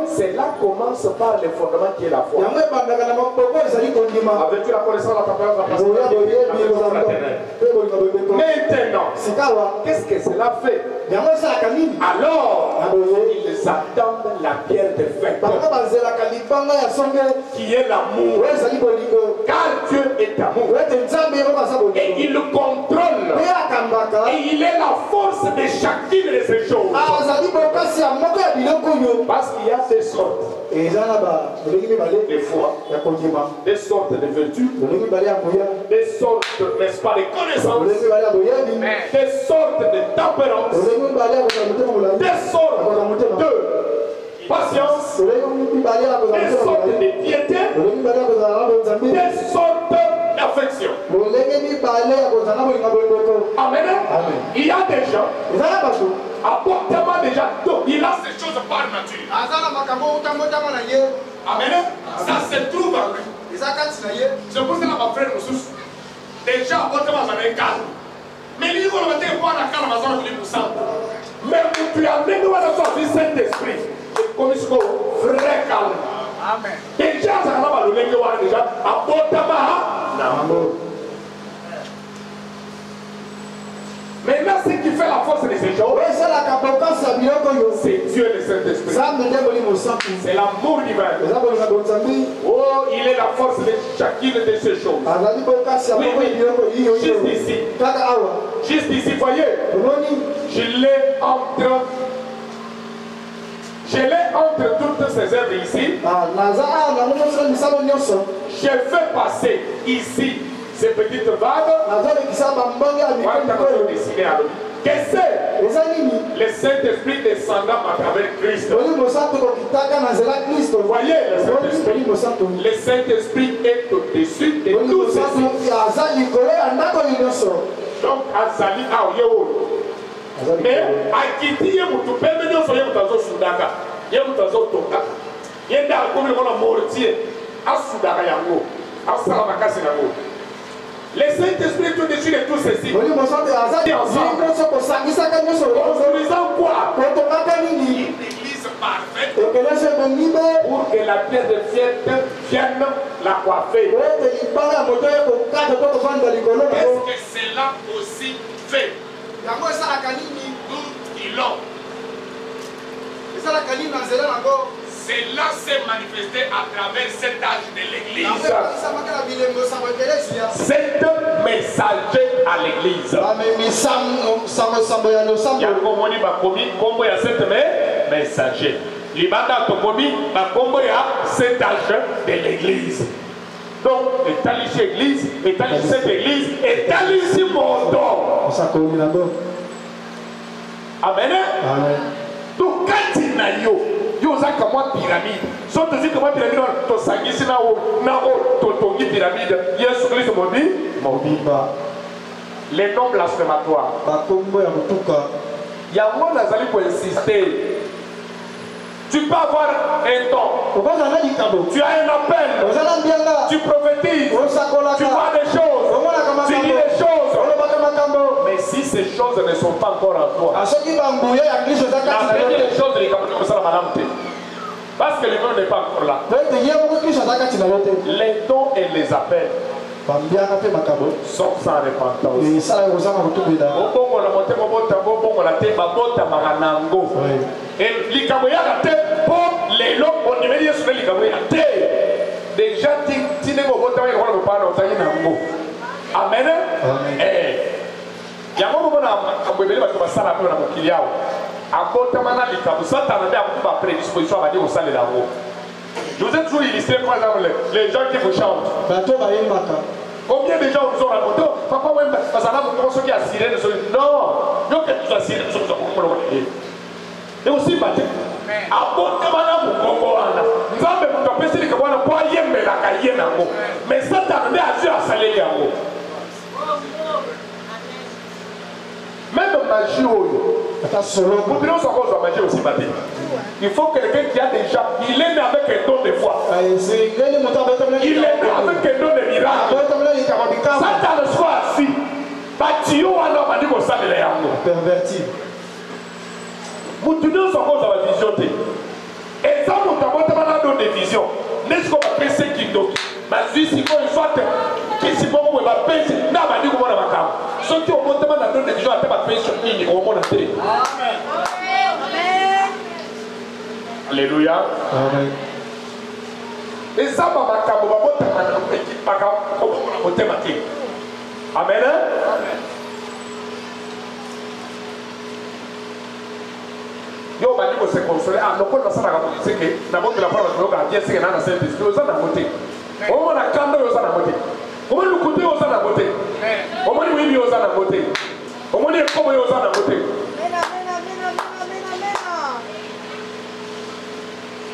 c'est là commence par le fondement qui est la foi. Avec la connaissance, la préparation, maintenant, qu'est-ce que cela fait? Alors, ils attendent la pierre de fait, qui est l'amour. Car Dieu est amour. Et il le contrôle. Et il est la force de chacune de ces choses. Parce qu'il y a des sortes de foi, des sortes de vertus, des sortes, n'est-ce pas, de connaissances, des sortes de tempérance, des sortes de patience, des sortes de piété, des sortes d'affection. Amen. Il y a des gens, apportement déjà, il a ces choses par nature. Amen. Ça se trouve en lui. C'est pour ça que ma frère nous soucie. Déjà, apportement, ça n'est calme. Mais lui, on va dire quoi la calme, ça va pour ça. Mais tu as amené dans son fils Saint-Esprit. Comme il faut, vrai calme. Amen. Déjà, ça va le mettre déjà. Apportement. Maintenant, ce qui fait la force de ces choses, c'est Dieu le Saint-Esprit. C'est l'amour divin. Oh, il est la force de chacune de ces choses. Oui, oui. Juste ici. Juste ici, voyez. Je l'ai entre entre toutes ces œuvres ici, j'ai fait passer ici ces petites vagues. Que c'est le Saint-Esprit descendant à travers Christ. Vous voyez le Saint-Esprit est au-dessus de tout ceci. Donc, Azali Aoyewo. Mais, Akiti Yemutu, Pemeno Soyemutazo Sudaka, Yemutazo Toka, Yenda Komi Kola Mortier, Asudaka Yango, Asalamakasi Yango. Le Saint-Esprit est au-dessus de tout ceci. Autorisant quoi? L'église parfaite pour que la pièce de fête vienne la coiffer. Est-ce que cela aussi fait? Cela s'est manifesté à travers cet âge de l'église. 7 messagers à l'église. Il y a comoni bakomi kombo ya 7 messagers. Libanda tokomi bakombo ya cet âge de l'église. Donc, étalissez l'église, étalissez cette église, étalissez mon don. Amen. Donc, quand il y a yo za kama pyramide so to zika kama pyramide to sangisi na o to tongi pyramide Yesu Kristo mobimba les noms blasphématoires bakombo ya mutuka ya mona zali ko insister. Tu peux avoir un don, tu as un appel, tu prophétises, tu vois des choses, tu dis des choses. Mais si ces choses ne sont pas encore en toi, la première chose de parce que le don n'est pas encore là. Les dons et les appels sont sans repentance. Et l'ikaboya te pour les lots on devait dire sur l'ikaboya te déjà tu n'es pas voté avec le parent au taille nango. Amen. Eh. Yango mo na ambebele ba to basala pe na mokili yao. Akota mana likabu satana ndia ko ba prédisposition ba dire au sale nango. Je vous ai toujours illustré par exemple les gens qui vous chantent. Bato ba yembaka. Combien de gens vous ont raconté papa ouais parce que là vous pensez qu'il y a sirène non. Yo que tu as sirène sur le et aussi battu. Abondamment Mukongo wana. Nzambe mutopesi likabwana kwa yembe la kayena ngo. Mais Satan ne a su à saler yango. Même magie oyo. Vous devez savoir la magie aussi battu. Il faut quelqu'un qui a déjà, il est né avec un don de foi. Il est né avec un don de miracle. Satan soit assis. Battu wana mandi ko salela yango. Perverti. Vous tenez son cause à la vision. Et ça, vous avez donné des visions. N'est-ce qu'on va penser qu'il doit? Mais si c'est une fois que si vous pouvez pas penser, n'a pas dit comment on va faire. Ceux qui ont monté dans des visions, à pas penser sur ligne, au monde entier. Amen. Alléluia. Amen. Et ça, ma macabre, ma botte, ma macabre, Amen. Yo bali ko se consoler ah no ko na sana ka c'est que na bon de la parole ko ka bien c'est que na saint esprit o sana moté o mo na kando yo sana moté o mo lukuté yo sana moté o mo ni wi yo sana moté o mo ni ko yo sana moté mena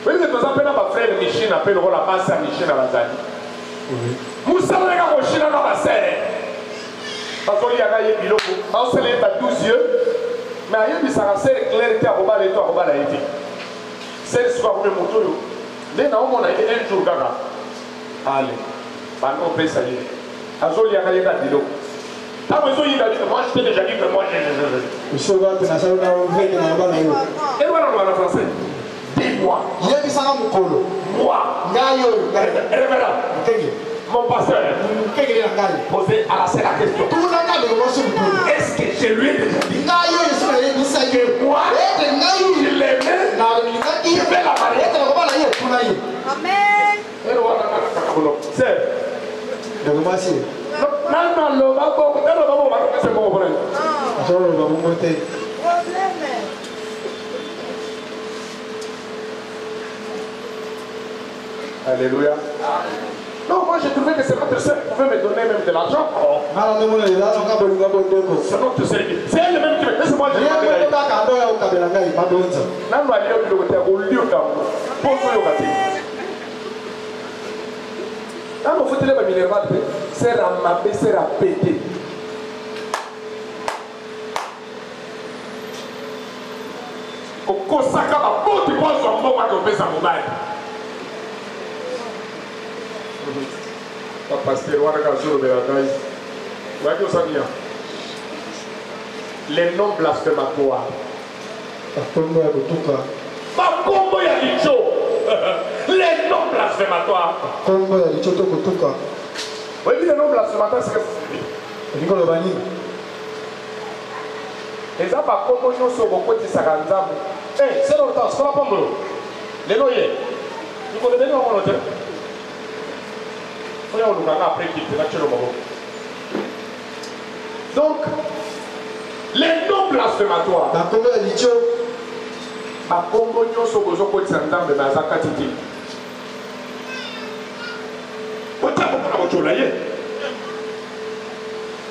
oui c'est ça pena ba frère Michel appelle ko la base à Michel na bazali Moussa na ka ko shina na basere parce qu'il y a gagné biloko on se lève à 12 yeux. Mais il y a une clarité à Robal et toi, Robal a été. C'est ce qu'on a fait. Les gens ont été un jour gaga. Allez, on peut saluer. Azol y a gagné la dilo. T'as besoin de dire, moi je t'ai déjà dit que moi je. Monsieur Robal, tu n'as pas eu de et voilà, on va français. Dis-moi. Il y a des gens qui sont moi. Gaïo. Révérend. Mon pasteur. Posez à la question. Est-ce que je lui ai déjà dit? Que moi, je l'aimais, je vais la marier. Amen. C'est. Non, non, non, c'est bon, problème. Alléluia. Non, moi j'ai trouvé que c'est notre sœur qui pouvait me donner même de l'argent. Oh. C'est notre sœur. C'est elle-même qui me dit. Laisse-moi dire. Les noms blasphématoires. Les noms blasphématoires. Oui, les noms blasphématoires, c'est que les gens sont beaucoup de saganzam. Eh, c'est longtemps, c'est pas bon. Les noyés. Vous connaissez mon hôtel? Donc, les noms blasphématoires.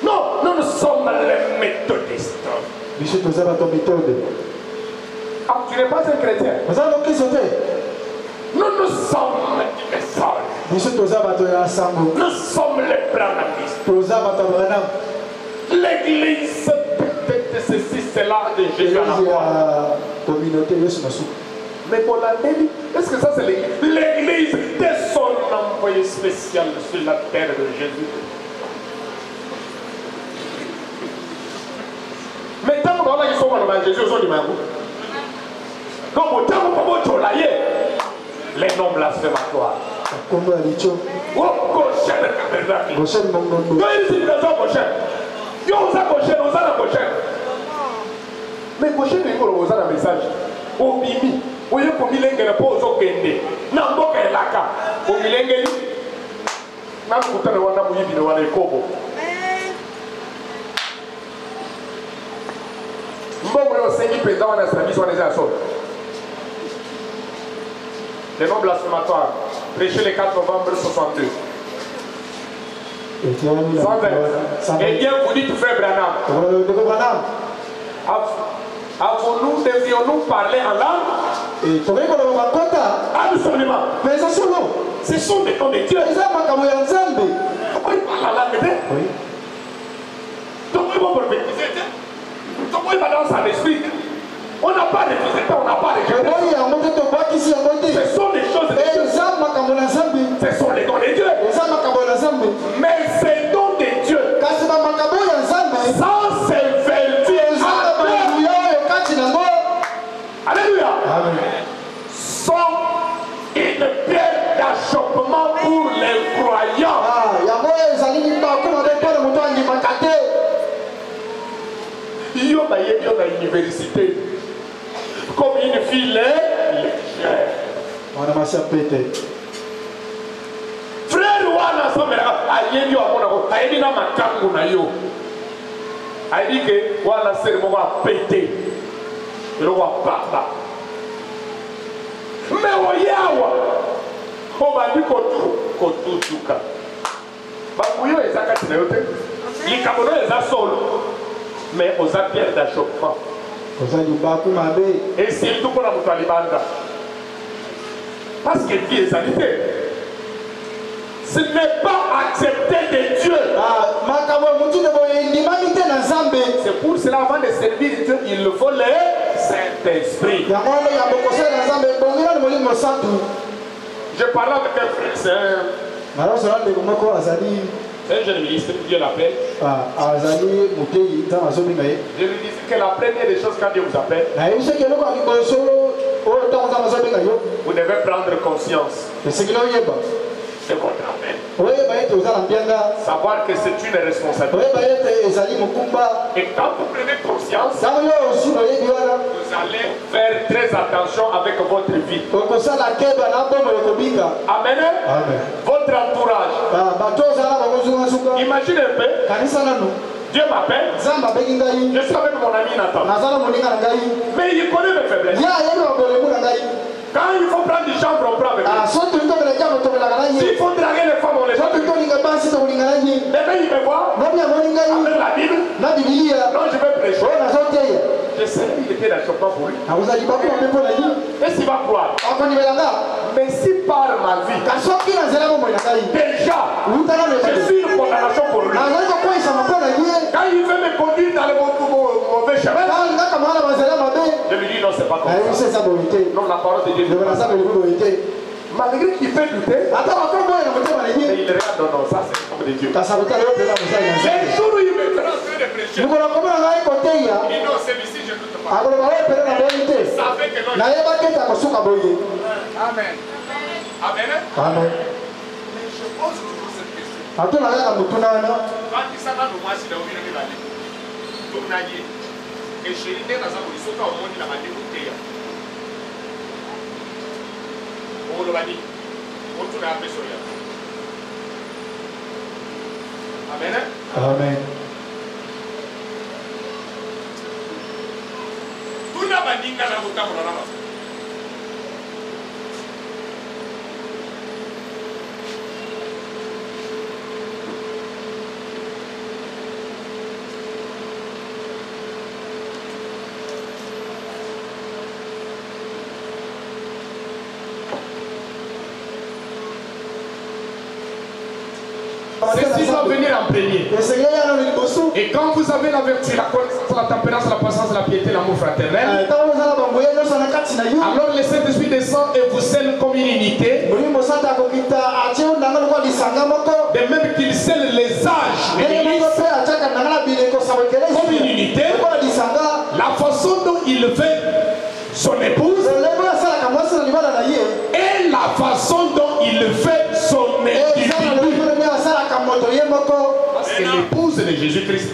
Non, nous sommes les méthodistes. Ah, tu n'es pas un chrétien. Nous sommes les messages. Nous sommes les branamistes. L'église de ceci, cela de Jésus à la croix. Mais pour la Nelly, est-ce que ça c'est l'église? L'église de son envoyé spécial sur la terre de Jésus. Mais tant qu'on a dit que Jésus est du Mangou. Donc, tant qu'on a dit les noms blasphématoires. Mais Goshen est un message. Au Bibi, où il y a pour Milenge le pose au Kende. Namboka et Laka. Au Milenge, Nambuta de Wana Mouyibi de Wana Kobo. Mbongo Sengi Pédan a sa mission des assauts. Les noms blasphématoires. Prêché le 4 novembre 62. 120. Eh bien, vous dites, frère Branham. Devions-nous parler en langue? Absolument. Mais ce sont des noms de Dieu. Pourquoi ils parlent en langue? Donc ils vont prophétiser. Donc ils vont dans sa esprit. On n'a pas de visiteur, on n'a pas de Dieu. Ce sont des choses de Dieu. Ce sont les dons de Dieu. Mais ces dons de Dieu, sans se Alléluia. Sont une pierre d'achoppement pour les croyants. Il y a une université. Comme une fille légère. Frère Wana Samera, aïe yo amona, aïe na makangu na yo. Aïe que Wana sermo va péter. Le roi papa. Mais oyawa. On va dire kotutuka. Bakuyo ezakati na yote. Likabono eza solo. Mais aux pierres d'achoppement. Et surtout pour la Moutalibanda. Parce que Dieu est sanité. Ce n'est pas accepté de Dieu. C'est pour cela, avant de servir Dieu, il faut le Saint-Esprit. Je parlais avec un frère, c'est un jeune ministre, Dieu l'appelle. Je lui dis que la première des choses quand Dieu vous appelle, vous devez prendre conscience de votre appel. Savoir que c'est une responsabilité. Et quand vous prenez conscience, vous allez faire très attention avec votre vie. Amen. Votre entourage. Imaginez un peu. Dieu m'appelle. Je suis avec mon ami Nathan. Mais il connaît mes faiblesses. Quand il faut prendre du chambre, on prend avec lui. S'il faut draguer les femmes, on les drague. Mais il me voit avec la Bible. Non, je vais prêcher. Je sais, il était dans le chopin pour lui. Est-ce qu'il va croire? Mais si par ma vie, déjà, je suis une condamnation pour lui. Quand il veut me conduire dans le mauvais chemin, je lui dis non, c'est pas comme ça. Non, la parole de Dieu. Malgré qu'il fait douter, mais il regarde, non, ça c'est comme de Dieu. Les jours où il me transfère de prêcher, il dit non, celui-ci je ne doute pas. Il savait que non. Amen. Amen. Amen. Mais je pose toujours cette question. Quand il s'en va de moi, si la ouïe va aller, tournailler, et chérie, dans sa position, quand on dit la manière de faire. On le va dire. On tourne à la maison. Amen. Amen. Tout n'a pas dit qu'à la route à mon âme. Ceci va venir en premier. Et quand vous avez la vertu, la connaissance, la tempérance, la patience, la piété, l'amour fraternel, alors le Saint-Esprit descend et vous scelle comme une unité. De même qu'il scelle les âges de l'Église comme une unité, la façon dont il fait son épouse et la façon dont il fait son individu. Parce que l'épouse de Jésus-Christ, ce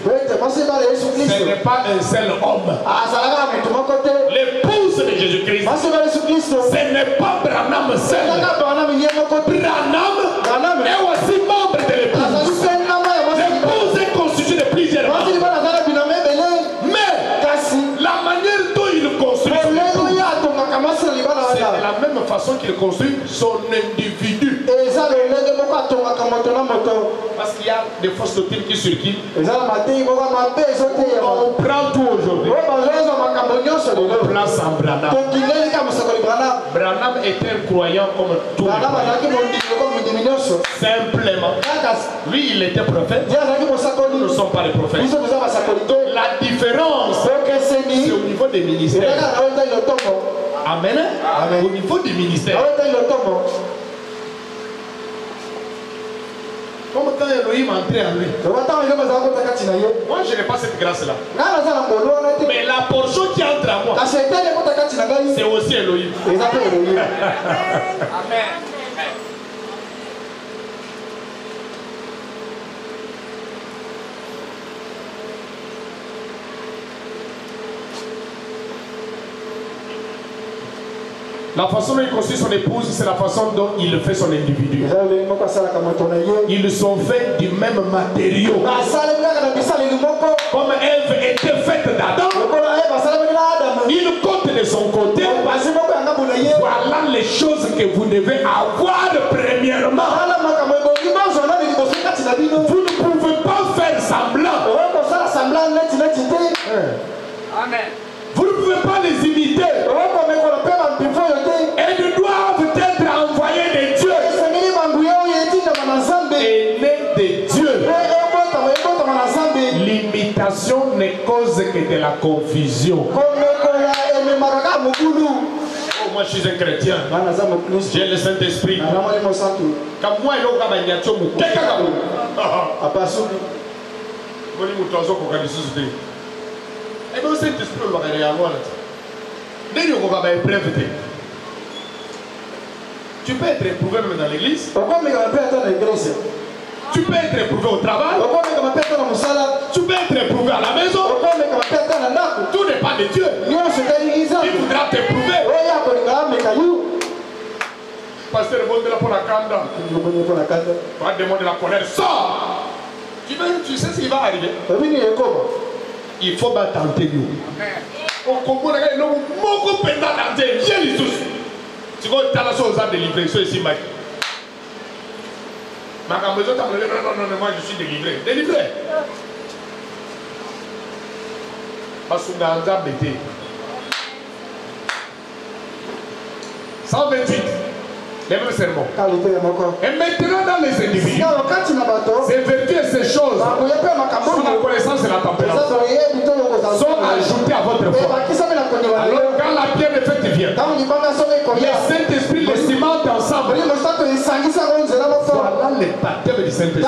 n'est pas un seul homme. L'épouse de Jésus-Christ, ce n'est pas Branham seul. Branham est aussi membre de l'épouse. L'épouse est constituée de plusieurs membres. Mais la manière dont il construit, c'est de la même façon qu'il construit son individu. Parce qu'il y a des fausses doctrines qui circulent. On prend tout aujourd'hui. On place en Branham. Branham est un croyant comme tous les croyants. Simplement. Lui, il était prophète. Nous ne sommes pas les prophètes. La différence, c'est au niveau des ministères. Amen. Au niveau des ministères. Comme quand Elohim entrait en lui. Moi, je n'ai pas cette grâce-là. Mais la portion qui entre à moi, c'est aussi Elohim. Amen. La façon dont il construit son épouse, c'est la façon dont il fait son individu. Ils sont faits du même matériau. Comme Ève était faite d'Adam, il compte de son côté. Voilà les choses que vous devez avoir premièrement. Vous ne pouvez pas faire semblant. Amen. Vous ne pouvez pas les imiter. Elles doivent être envoyées de Dieu. Et nées de Dieu. L'imitation ne cause que de la confusion. Oh, moi je suis un chrétien. J'ai le Saint-Esprit. Comme moi, il y a et bien, c'est l'esprit va réagir. Tu peux être éprouvé même dans l'église. Tu peux être éprouvé au travail. Tu peux être éprouvé à la maison. Tout n'est pas de Dieu. Il voudra t'éprouver. Pasteur, le monde de la Ponakanda. Va demander la colère. Sors. Tu sais ce qui va arriver. Il faut pas tenter nous. Au Congo, il y a beaucoup de tenter. Tu vois, tu as la chose à délivrer. C'est ici, Mike. Non, moi je suis délivré. Délivré. Parce que 128. Les mêmes sermons. Et maintenant dans les individus, ces vertus et ces choses, sous la connaissance et la tempérance, sont ajoutées à votre foi. Alors quand la pierre de fête vient, le Saint-Esprit les cimente ensemble. Voilà le baptême du Saint-Esprit.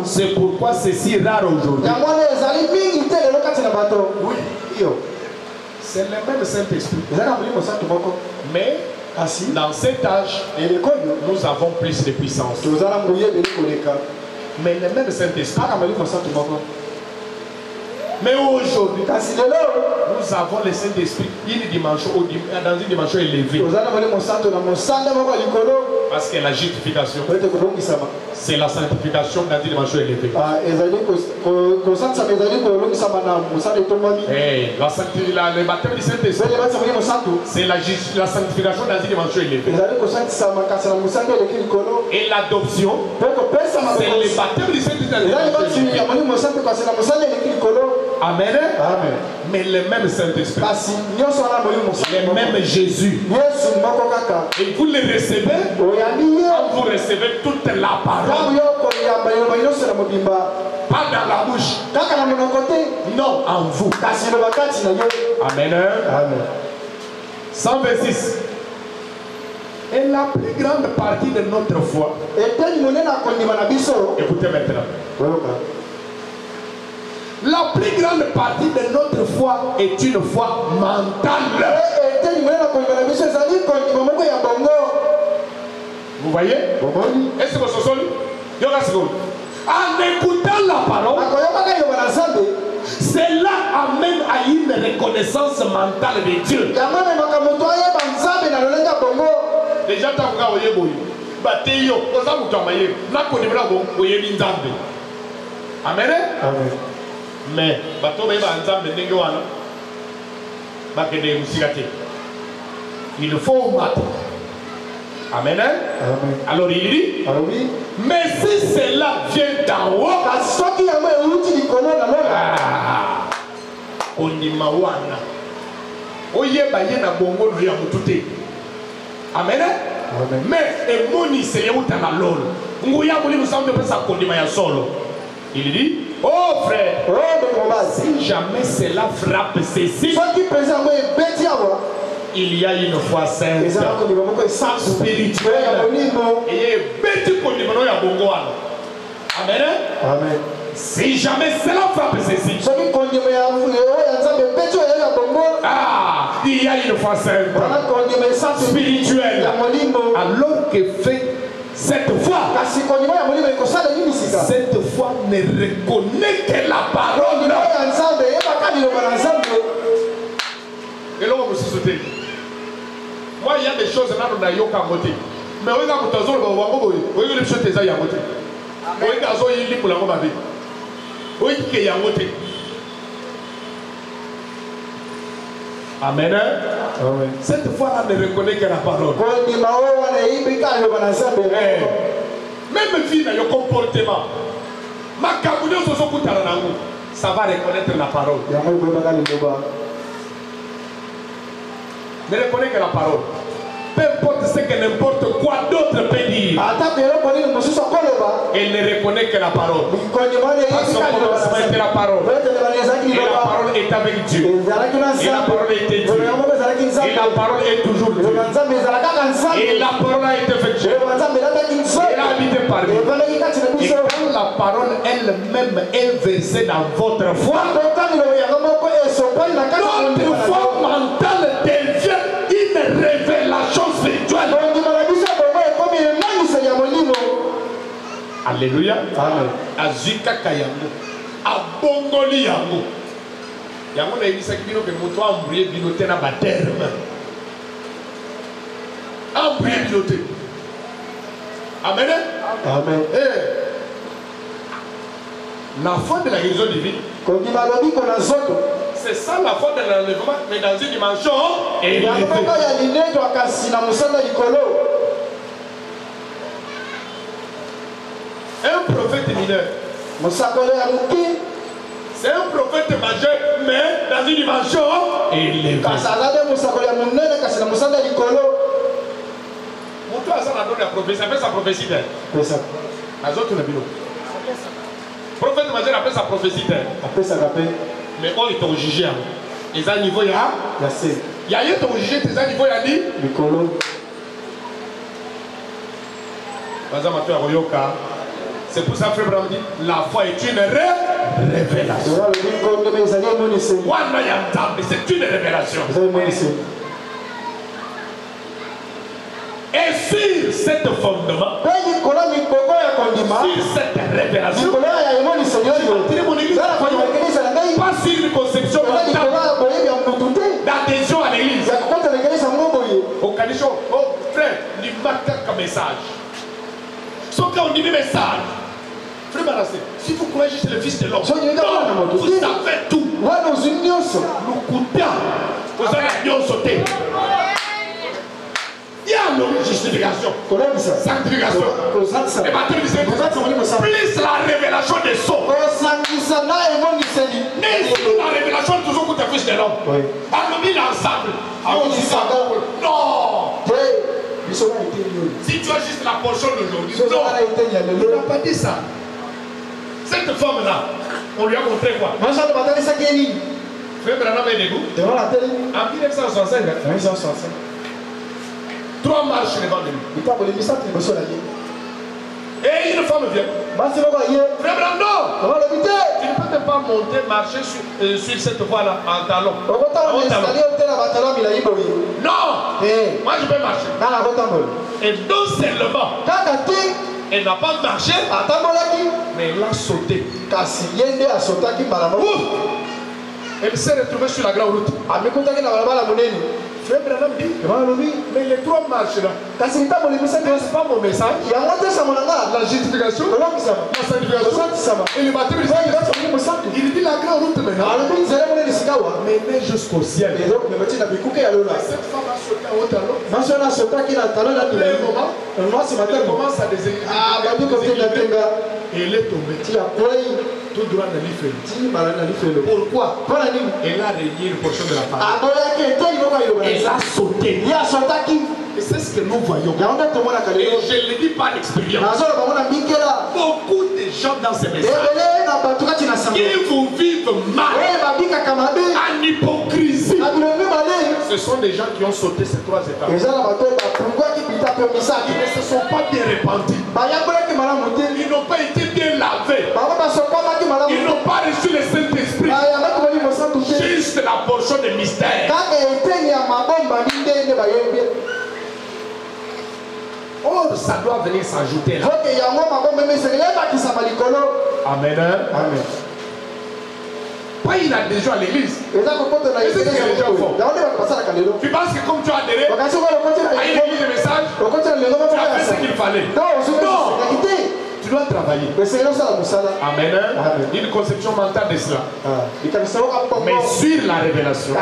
C'est pourquoi c'est si rare aujourd'hui. Oui. C'est le même Saint-Esprit. Mais dans cet âge, nous avons plus de puissance. Mais le même Saint-Esprit. Mais aujourd'hui, nous avons le Saint-Esprit dans une dimension élevée. Parce que la justification, c'est la sanctification dans une dimension élevée. Le baptême du Saint-Esprit, c'est la sanctification dans une dimension élevée. Et l'adoption, c'est le baptême du Saint-Esprit. Amen. Amen. Mais le même Saint-Esprit, le même Jésus, et vous le recevez quand vous recevez toute la parole, pas dans la bouche, non, en vous. Amen. Amen. 126. Et la plus grande partie de notre foi, écoutez maintenant, la plus grande partie de notre foi est une foi mentale. Vous voyez? Est-ce que vous savez? En écoutant la parole, cela amène à une reconnaissance mentale de Dieu. Déjà, tu as Amen. Amen. Mais il faut mater. Amen. Amen. Alors il dit, mais si cela vient d'en haut, on dit mawana. Oye baye na bongo ya mutute. Amen. Mais et moni c'est yauta na lol. Nguya muli musambe pesa kondima ya solo. Il dit, oh frère, si jamais cela frappe ceci, il y a une foi sainte, spirituelle, et Amen. Amen. Si jamais cela frappe ceci, il y a une foi sainte, spirituelle, alors que fait cette foi ne reconnaît que la parole. Et là, on me sauter. Moi, il y a des choses là dans le yoka moté. Mais on regarde tout azol, on va les choses des ayants moté. On regarde azol, il est pour la robe. On dit qu'il y a moté. Amen. Amen. Cette fois-là ne reconnaît que la parole. Même vie dans le comportement, ça va reconnaître la parole. Ne reconnaît que la parole. Peu importe ce que n'importe quoi d'autre peut dire. Elle ne reconnaît que la parole. À son commencement était la parole. Et la parole est avec Dieu. Et la parole était Dieu. Et la parole est toujours Dieu. Et la parole a été faite Dieu. Elle a habité parmi nous. Et quand la parole elle-même est versée dans votre foi, notre foi mentale devient une révélation spirituelle. Alléluia. Amen. Azika kayango. Abongoli yango. Yango na ibisa kibino ke moto ambrie binote na baterme. Ambrie binote. Amen. Amen. La foi de la guérison divine. C'est ça la foi de l'enlèvement, mais dans une dimension élevée. mineur. C'est un prophète majeur, mais dans une dimension élevée. Pour toi, ça n'a donné la prophétie. Ça fait sa prophétie. Prophète majeur appelle sa prophétie. Mais on est au jugé. Les à niveau, il y a. Il y a eu ton jugé, tes à niveau, il y a dit. C'est pour ça que frère Abraham dit la foi est une révélation. C'est une révélation. Et sur cet fondement, sur cette révélation, pas sur une conception d'adhésion à l'église. Au Canichon, oh frère, il marque un message. Sauf qu'on dit message. Frère Manassé, si vous croyez juste le fils de l'homme, non, vous savez tout. Nous coûtons. Vous avez l'union sauté. Il y a une justification, sanctification, et plus la révélation des sons. Mais la révélation toujours pour le fils de l'homme. Parmi l'ensemble, non. Si tu as juste la portion d'aujourd'hui, non, il n'a pas dit ça. Cette femme-là, on lui a montré quoi? Frère Branham est debout. En 1965. 3 marches devant lui. Et une femme vient. Frère Branham, non! Tu ne peux même pas monter, marcher sur cette voie-là en talon. Non! Moi je peux marcher. Et non seulement, elle n'a pas marché, mais elle a sauté. Elle s'est retrouvée sur la grande route. Frère Branham dit, mais les 3 marches là, c'est pas mon message. La justification, la sanctification et le baptême. Il dit la grande route maintenant. Mais jusqu'au ciel. Cette femme a sauté en haut talon. Elle commence à désirer. Et elle est tombée. Tout droit dans l'ifel. Pourquoi? Elle a régné une portion de la femme. Elle a sauté. Et c'est ce que nous voyons. Et je ne le dis pas d'expérience. Beaucoup de gens dans ces messages qui vous vivent mal, en hypocrisie, ce sont des gens qui ont sauté ces 3 étapes. Ils ne se sont pas bien répandus. Ils n'ont pas été bien lavés. Ils n'ont pas reçu le Saint-Esprit. Juste la portion de mystère. Or, ça doit venir s'ajouter là. Amen. Amen. Pas une adhésion à l'église. Et c'est ce que les gens font. Tu penses que comme tu as adhéré à une église de message, tu as fait ce qu'il fallait. Non. Tu dois travailler. Amen. Une conception mentale de cela. Mais sur la révélation.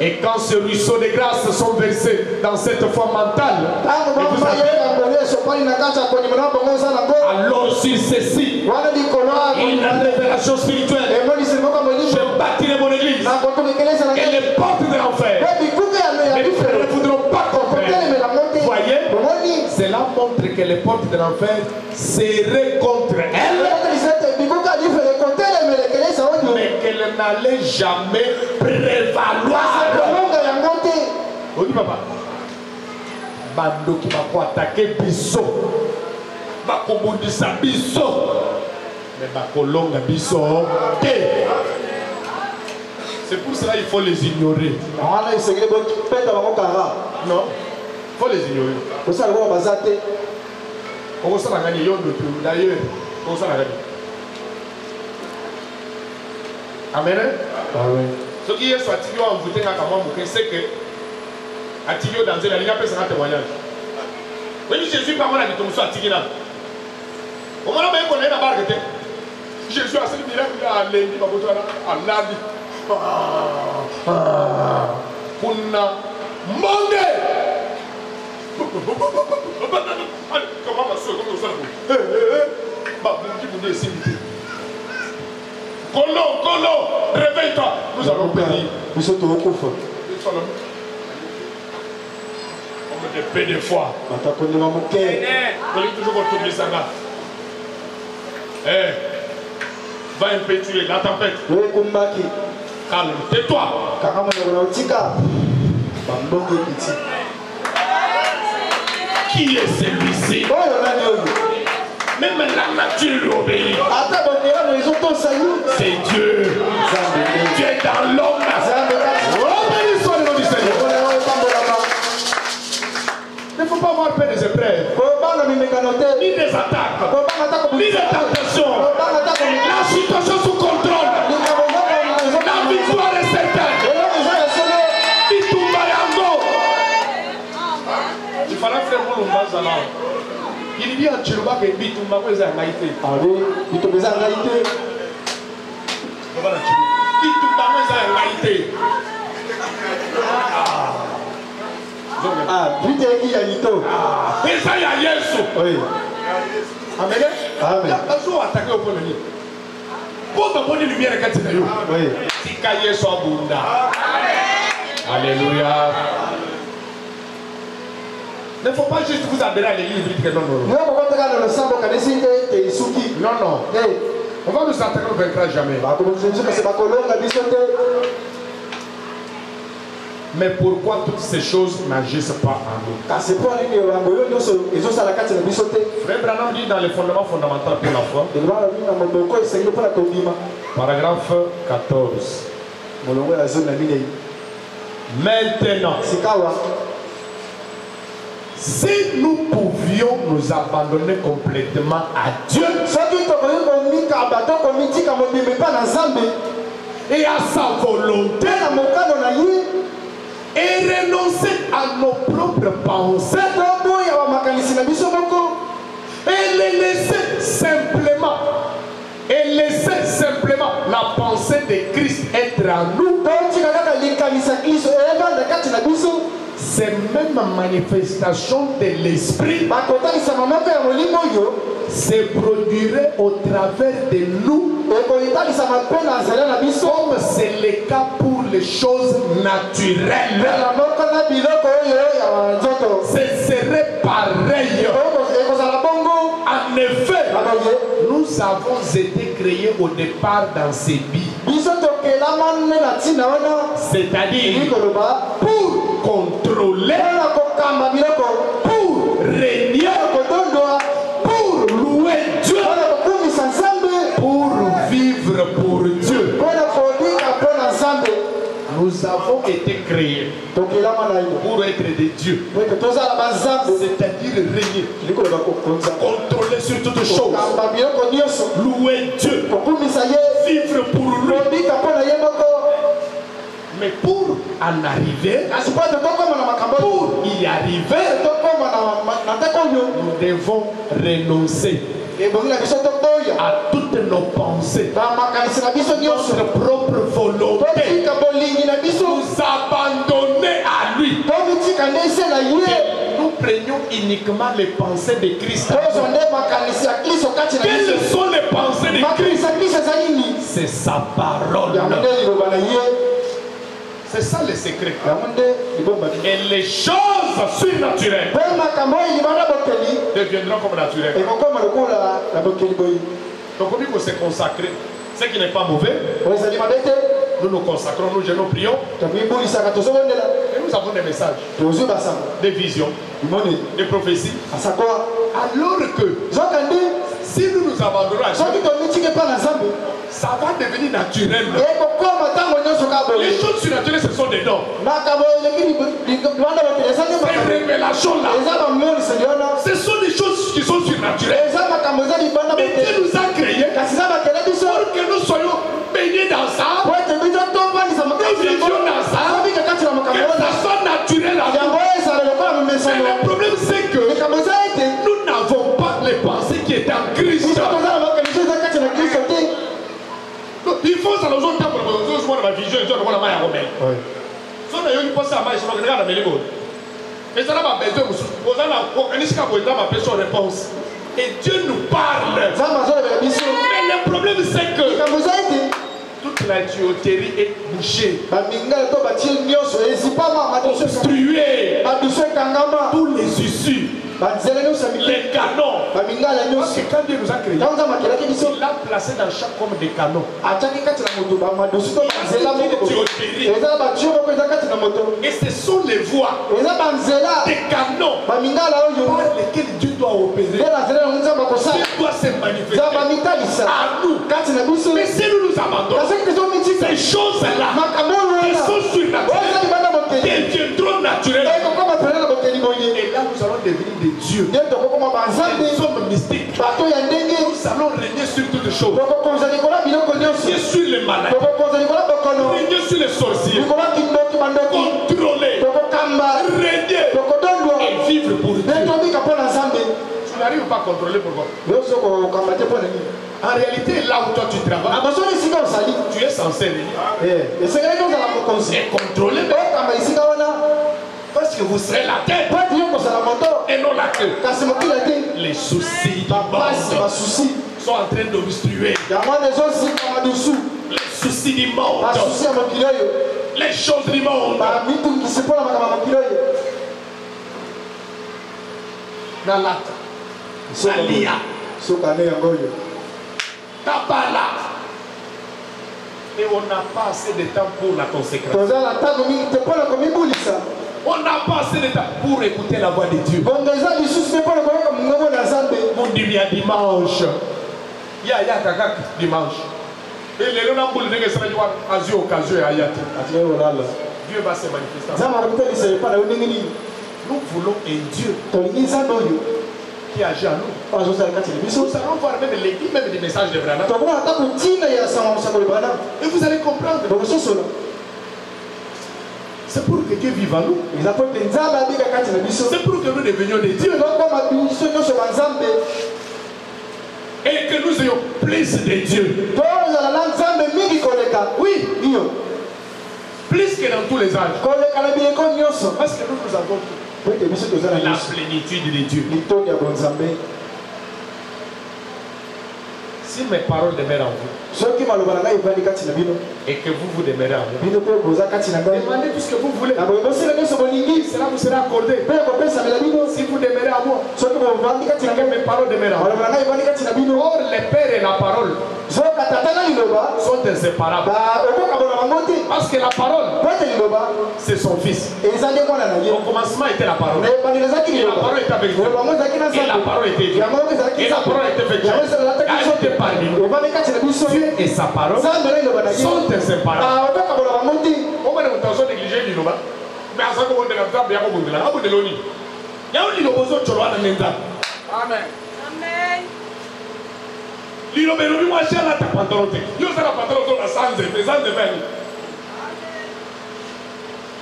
Et quand ce ruisseau de grâce sont versés dans cette foi mentale, alors sur ceci, une révélation spirituelle, je bâtirai mon église et les portes de l'enfer ne voudront pas comprendre. Vous voyez, cela montre que les portes de l'enfer seraient contre elle, mais qu'elle n'allait jamais prévaloir. On dit papa, bando qui va attaquer biso, va kobundisa biso, mais va kolonga biso. C'est pour cela qu'il faut les ignorer. Non, il faut les ignorer. D'ailleurs, amen. Ce qui est soit Tigio envoûté à Kamamou, c'est que à Tigio dans une ligne, c'est un témoignage. Oui, Jésus, par moi, il tombe sur Tigina. Au moment où on est là-bas, Jésus a celui qui a lundi, à lundi. Kuna Monday. Comment va se comme ça? Colo, réveille-toi. Nous allons bénir. Nous sommes au couvre. On me dit peu de fois. Toujours votre misanga. Va un peu tuer la tempête. Calme, tais-toi. Qui est celui-ci? Même la nature lui obéit. C'est Dieu. Dieu est dans l'homme. Béni soit le nom du Seigneur. Il ne faut pas avoir peur des épreuves, ni des attaques, ni des tentations. La situation sous contrôle. La victoire est certaine. Il fallait faire mon lomba. Il dit à Tchilouba que Bitumba est en Haïti. Bitumba est en Haïti. Bitumba est en Haïti. Vite qui a Nito. Et ça y a Yesu. Oui. Amen. Amen. Nous attaquer au premier. Pour te donner lumière quand tu es là. Oui. Tika Yesu abunda. Alléluia. Il ne faut pas juste vous adhérer à l'église. Non. Non. On va nous attaquer, on ne vaincra jamais. Mais pourquoi toutes ces choses n'agissent pas en nous? Frère Branham dit dans les fondements fondamentaux pour la foi, paragraphe 14. Maintenant, si nous pouvions nous abandonner complètement à Dieu et à sa volonté et renoncer à nos propres pensées et laisser simplement la pensée de Christ être en nous, ces mêmes manifestations de l'esprit se produiraient au travers de nous, comme c'est le cas pour les choses naturelles. Ce serait pareil. En effet, nous avons été créés au départ dans ces billes. C'est-à-dire pour contrôler, pour régner, pour louer Dieu, pour vivre pour Dieu. Nous avons été créés pour être des dieux, c'est-à-dire régner, contrôler sur toutes choses, louer Dieu, vivre pour lui. Mais pour en arriver, pour y arriver, nous devons renoncer à toutes nos pensées, notre propre volonté, nous abandonner à lui. Nous prenions uniquement les pensées de Christ. Quelles sont les pensées de Christ? C'est sa parole. C'est ça le secret. Et les choses surnaturelles deviendront comme naturelles. Donc comme il faut se consacrer, ce qui n'est pas mauvais, nous nous consacrons, nous jeûnons, prions. Et nous avons des messages, des visions, des prophéties. Alors que si nous nous abandonnons à Dieu, ça va devenir naturel. Les choses surnaturelles, ce sont des dons. Ces révélations-là, ce sont des choses qui sont surnaturelles. Mais Dieu nous a créés pour que nous soyons baignés dans ça, nous vivions dans ça, que ça soit naturel à nous. Mais le problème, c'est que nous n'avons pas les pensées qui étaient en Christ. Il faut ça nous entendre pour nous voir la vision de la main à Romain. Si on a eu une pensée à main, je regarde à Méligo. Et ça n'a pas besoin de vous. Vous avez une réponse. Et Dieu nous parle. Mais le problème c'est que toute la tuyauterie est bouchée, obstruée, tous les issues, les canons. Parce que quand Dieu nous a créés, il l'a placé dans chaque homme des canons. Et ce sont les voies des canons par lesquels Dieu doit opérer. Dieu doit se manifester à nous. Mais si nous nous abandonnons, ces choses-là qui sont surnaturelles deviendront naturelles. Et là nous allons devenir des dieux, des hommes mystiques. Nous allons régner sur toutes les choses, régner sur les maladies, régner sur les sorciers, contrôler, régner et vivre pour Dieu. Tu n'arrives pas à contrôler pourquoi? En réalité, là où toi tu travailles, tu es censé venir et contrôler. Parce que vous serez la tête et non la queue. Les soucis sont en train d'obstruer. Les soucis du monde, les choses du monde. Nalata, Salia, Kabbalah. Et on n'a pas assez de temps pour la consécration. On n'a pas assez de temps pour écouter la voix de Dieu. Mon dimanche. Il y a dimanche. Et les gens ont dit que Dieu va se manifester. Nous voulons un Dieu qui agit à nous. Nous allons voir même l'église, même des messages de Branham. Et vous allez comprendre. C'est pour que Dieu vive en nous. C'est pour que nous devenions des dieux. Et que nous ayons plus de Dieu. Oui. Plus que dans tous les âges. Parce que nous avons la plénitude de Dieu. Si mes paroles demeurent en vous et que vous demeurez en moi, demandez tout ce que vous voulez. Cela vous sera accordé. Si vous demeurez en moi, que mes paroles demeurent en moi. Or, le Père et la parole sont inséparables. Parce que la parole, c'est son Fils. Au commencement était la parole. Et la parole était avec Dieu. Et la parole était Dieu. Et la parole était avec Dieu. Dieu et sa parole sont inséparables. Amen.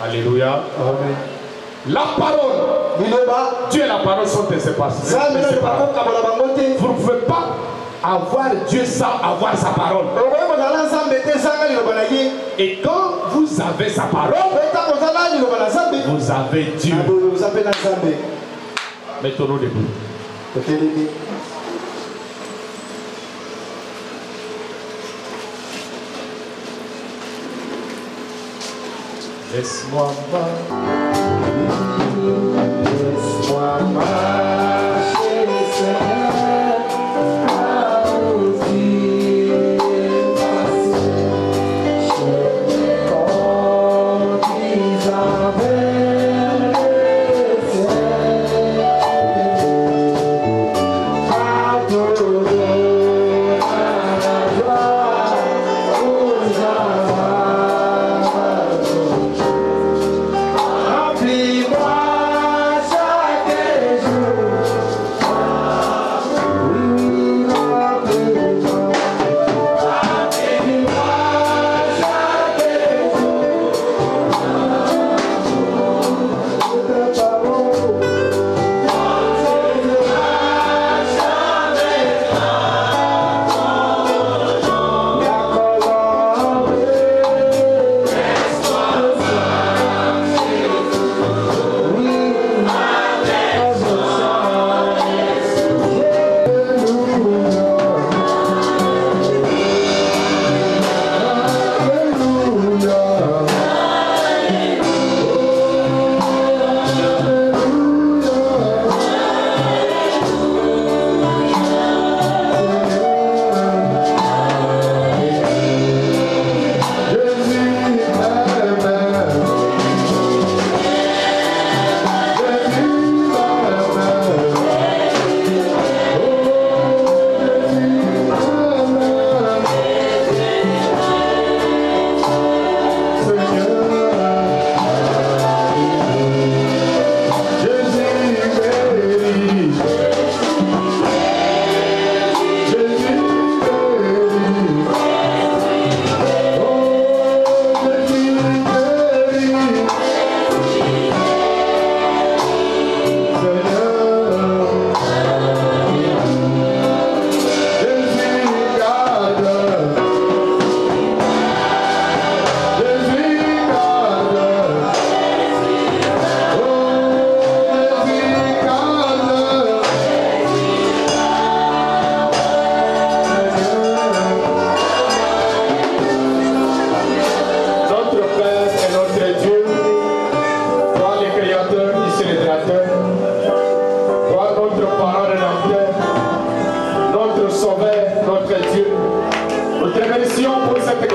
Alléluia. Amen. La parole, Dieu et la parole sont inséparables. Vous ne pouvez pas avoir Dieu sans avoir sa parole. Et quand vous avez sa parole, vous avez Dieu. Mettons-nous debout. Laisse-moi marcher, Seigneur. Remplis-moi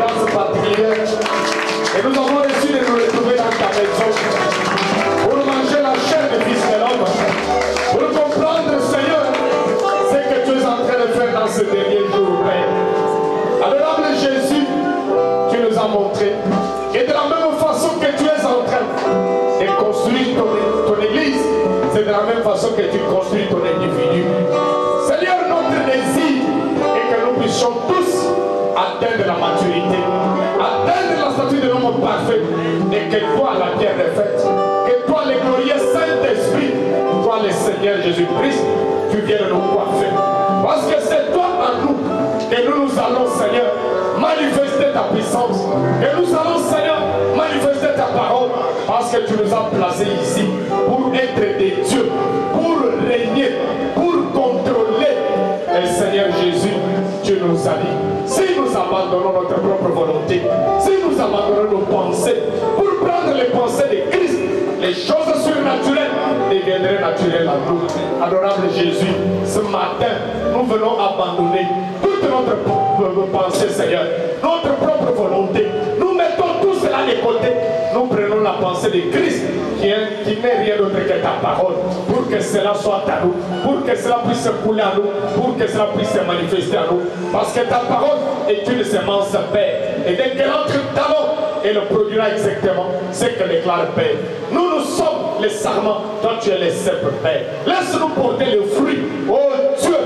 grâce particulière. Et nous avons reçu de nous retrouver dans ta maison pour manger la chair du Fils de l'homme, pour comprendre, Seigneur, ce que tu es en train de faire dans ce dernier jour, Père. Adorable Jésus, tu nous as montré. Et de la même façon que tu es en train de construire ton église, c'est de la même façon que tu construis ton individu. Seigneur, notre désir est que nous puissions tous atteindre la maturité, atteindre la statue de l'homme parfait, et que toi, la pierre est faite, que toi, le glorieux Saint-Esprit, toi, le Seigneur Jésus-Christ, tu viennes nous coiffer. Parce que c'est toi en nous que nous allons, Seigneur, manifester ta puissance. Et nous allons, Seigneur, manifester ta parole. Parce que tu nous as placés ici pour être des dieux, pour régner, pour contrôler. Et Seigneur Jésus, tu nous as dit, si nous abandonnons notre propre volonté, si nous abandonnons nos pensées, pour prendre les pensées de Christ, les choses surnaturelles deviendraient naturelles à nous. Adorable Jésus, ce matin, nous venons abandonner toute notre pensée, Seigneur, notre propre volonté. Nous mettons tout cela de côté. Nous prenons la pensée de Christ qui n'est rien d'autre que ta parole, pour que cela soit à nous, pour que cela puisse couler à nous, pour que cela puisse se manifester à nous. Parce que ta parole est une semence, Père. Et dès qu'elle entre dans nous, elle produira exactement ce que déclare Père. Nous sommes les sarments, toi tu es les cèpes, Père. Laisse-nous porter le fruit, oh Dieu,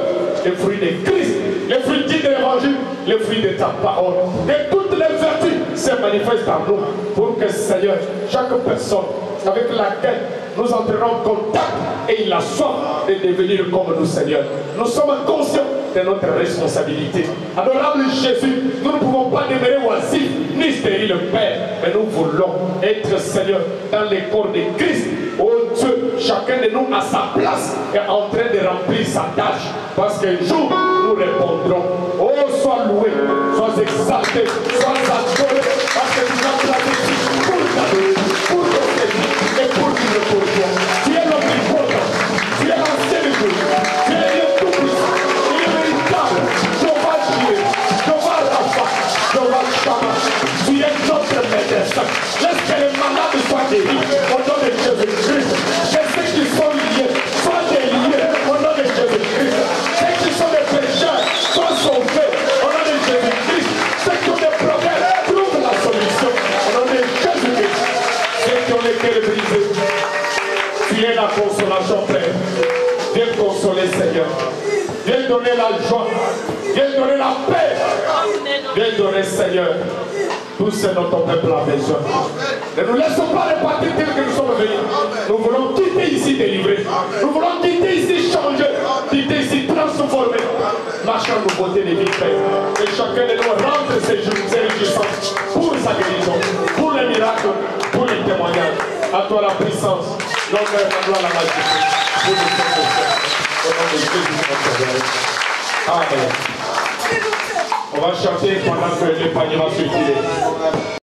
le fruit de Christ, le fruit dit de l'évangile, le fruit de ta parole. Que toutes les vertus se manifestent en nous, pour que, Seigneur, chaque personne avec laquelle nous entrerons en contact et il a soif de devenir comme nous, Seigneur. Nous sommes conscients de notre responsabilité. Adorable Jésus, nous ne pouvons pas demeurer oisifs ni stériles, Père, mais nous voulons être, Seigneur, dans les corps de Christ. Oh Dieu, chacun de nous à sa place est en train de remplir sa tâche, parce qu'un jour nous répondrons. Oh, sois loué, sois exalté, sois adoré, parce que tu as placé pour t'adorer, pour ton service et pour vivre pour toi. Tu es l'omnipotent, tu es l'ancien de Dieu, tu es le tout-puissant, il est véritable. Jehovah Jireh, Jehovah Rapha, Jehovah Shammah, tu es notre médecin. Laisse que les malades soient guéris au nom de Jésus-Christ. Que ceux qui sont liés soient déliés au nom de Jésus-Christ. Ceux qui sont des pécheurs soient sauvés au nom de Jésus-Christ. Ceux qui ont des problèmes trouvent la solution au nom de Jésus-Christ. Ceux qui ont les cœurs brisés, tu es la consolation, Père. Viens consoler, Seigneur. Viens donner la joie. Viens donner la paix. Viens donner, Seigneur, tout ce dont ton peuple a besoin. Ne nous laissons pas repartir tel que nous sommes venus. Nous voulons quitter ici délivrés. Nous voulons quitter ici changés. Quitter ici transformés. Marchant nos beautés de vie, Père. Et chacun de nous rentre ses réjouissances pour sa guérison, pour les miracles, pour les témoignages. À toi la puissance, l'honneur, la gloire, la majesté. Pour nous faire au nom de Jésus notre Père. Amen. On va chanter pendant que les paniers vont se tirer.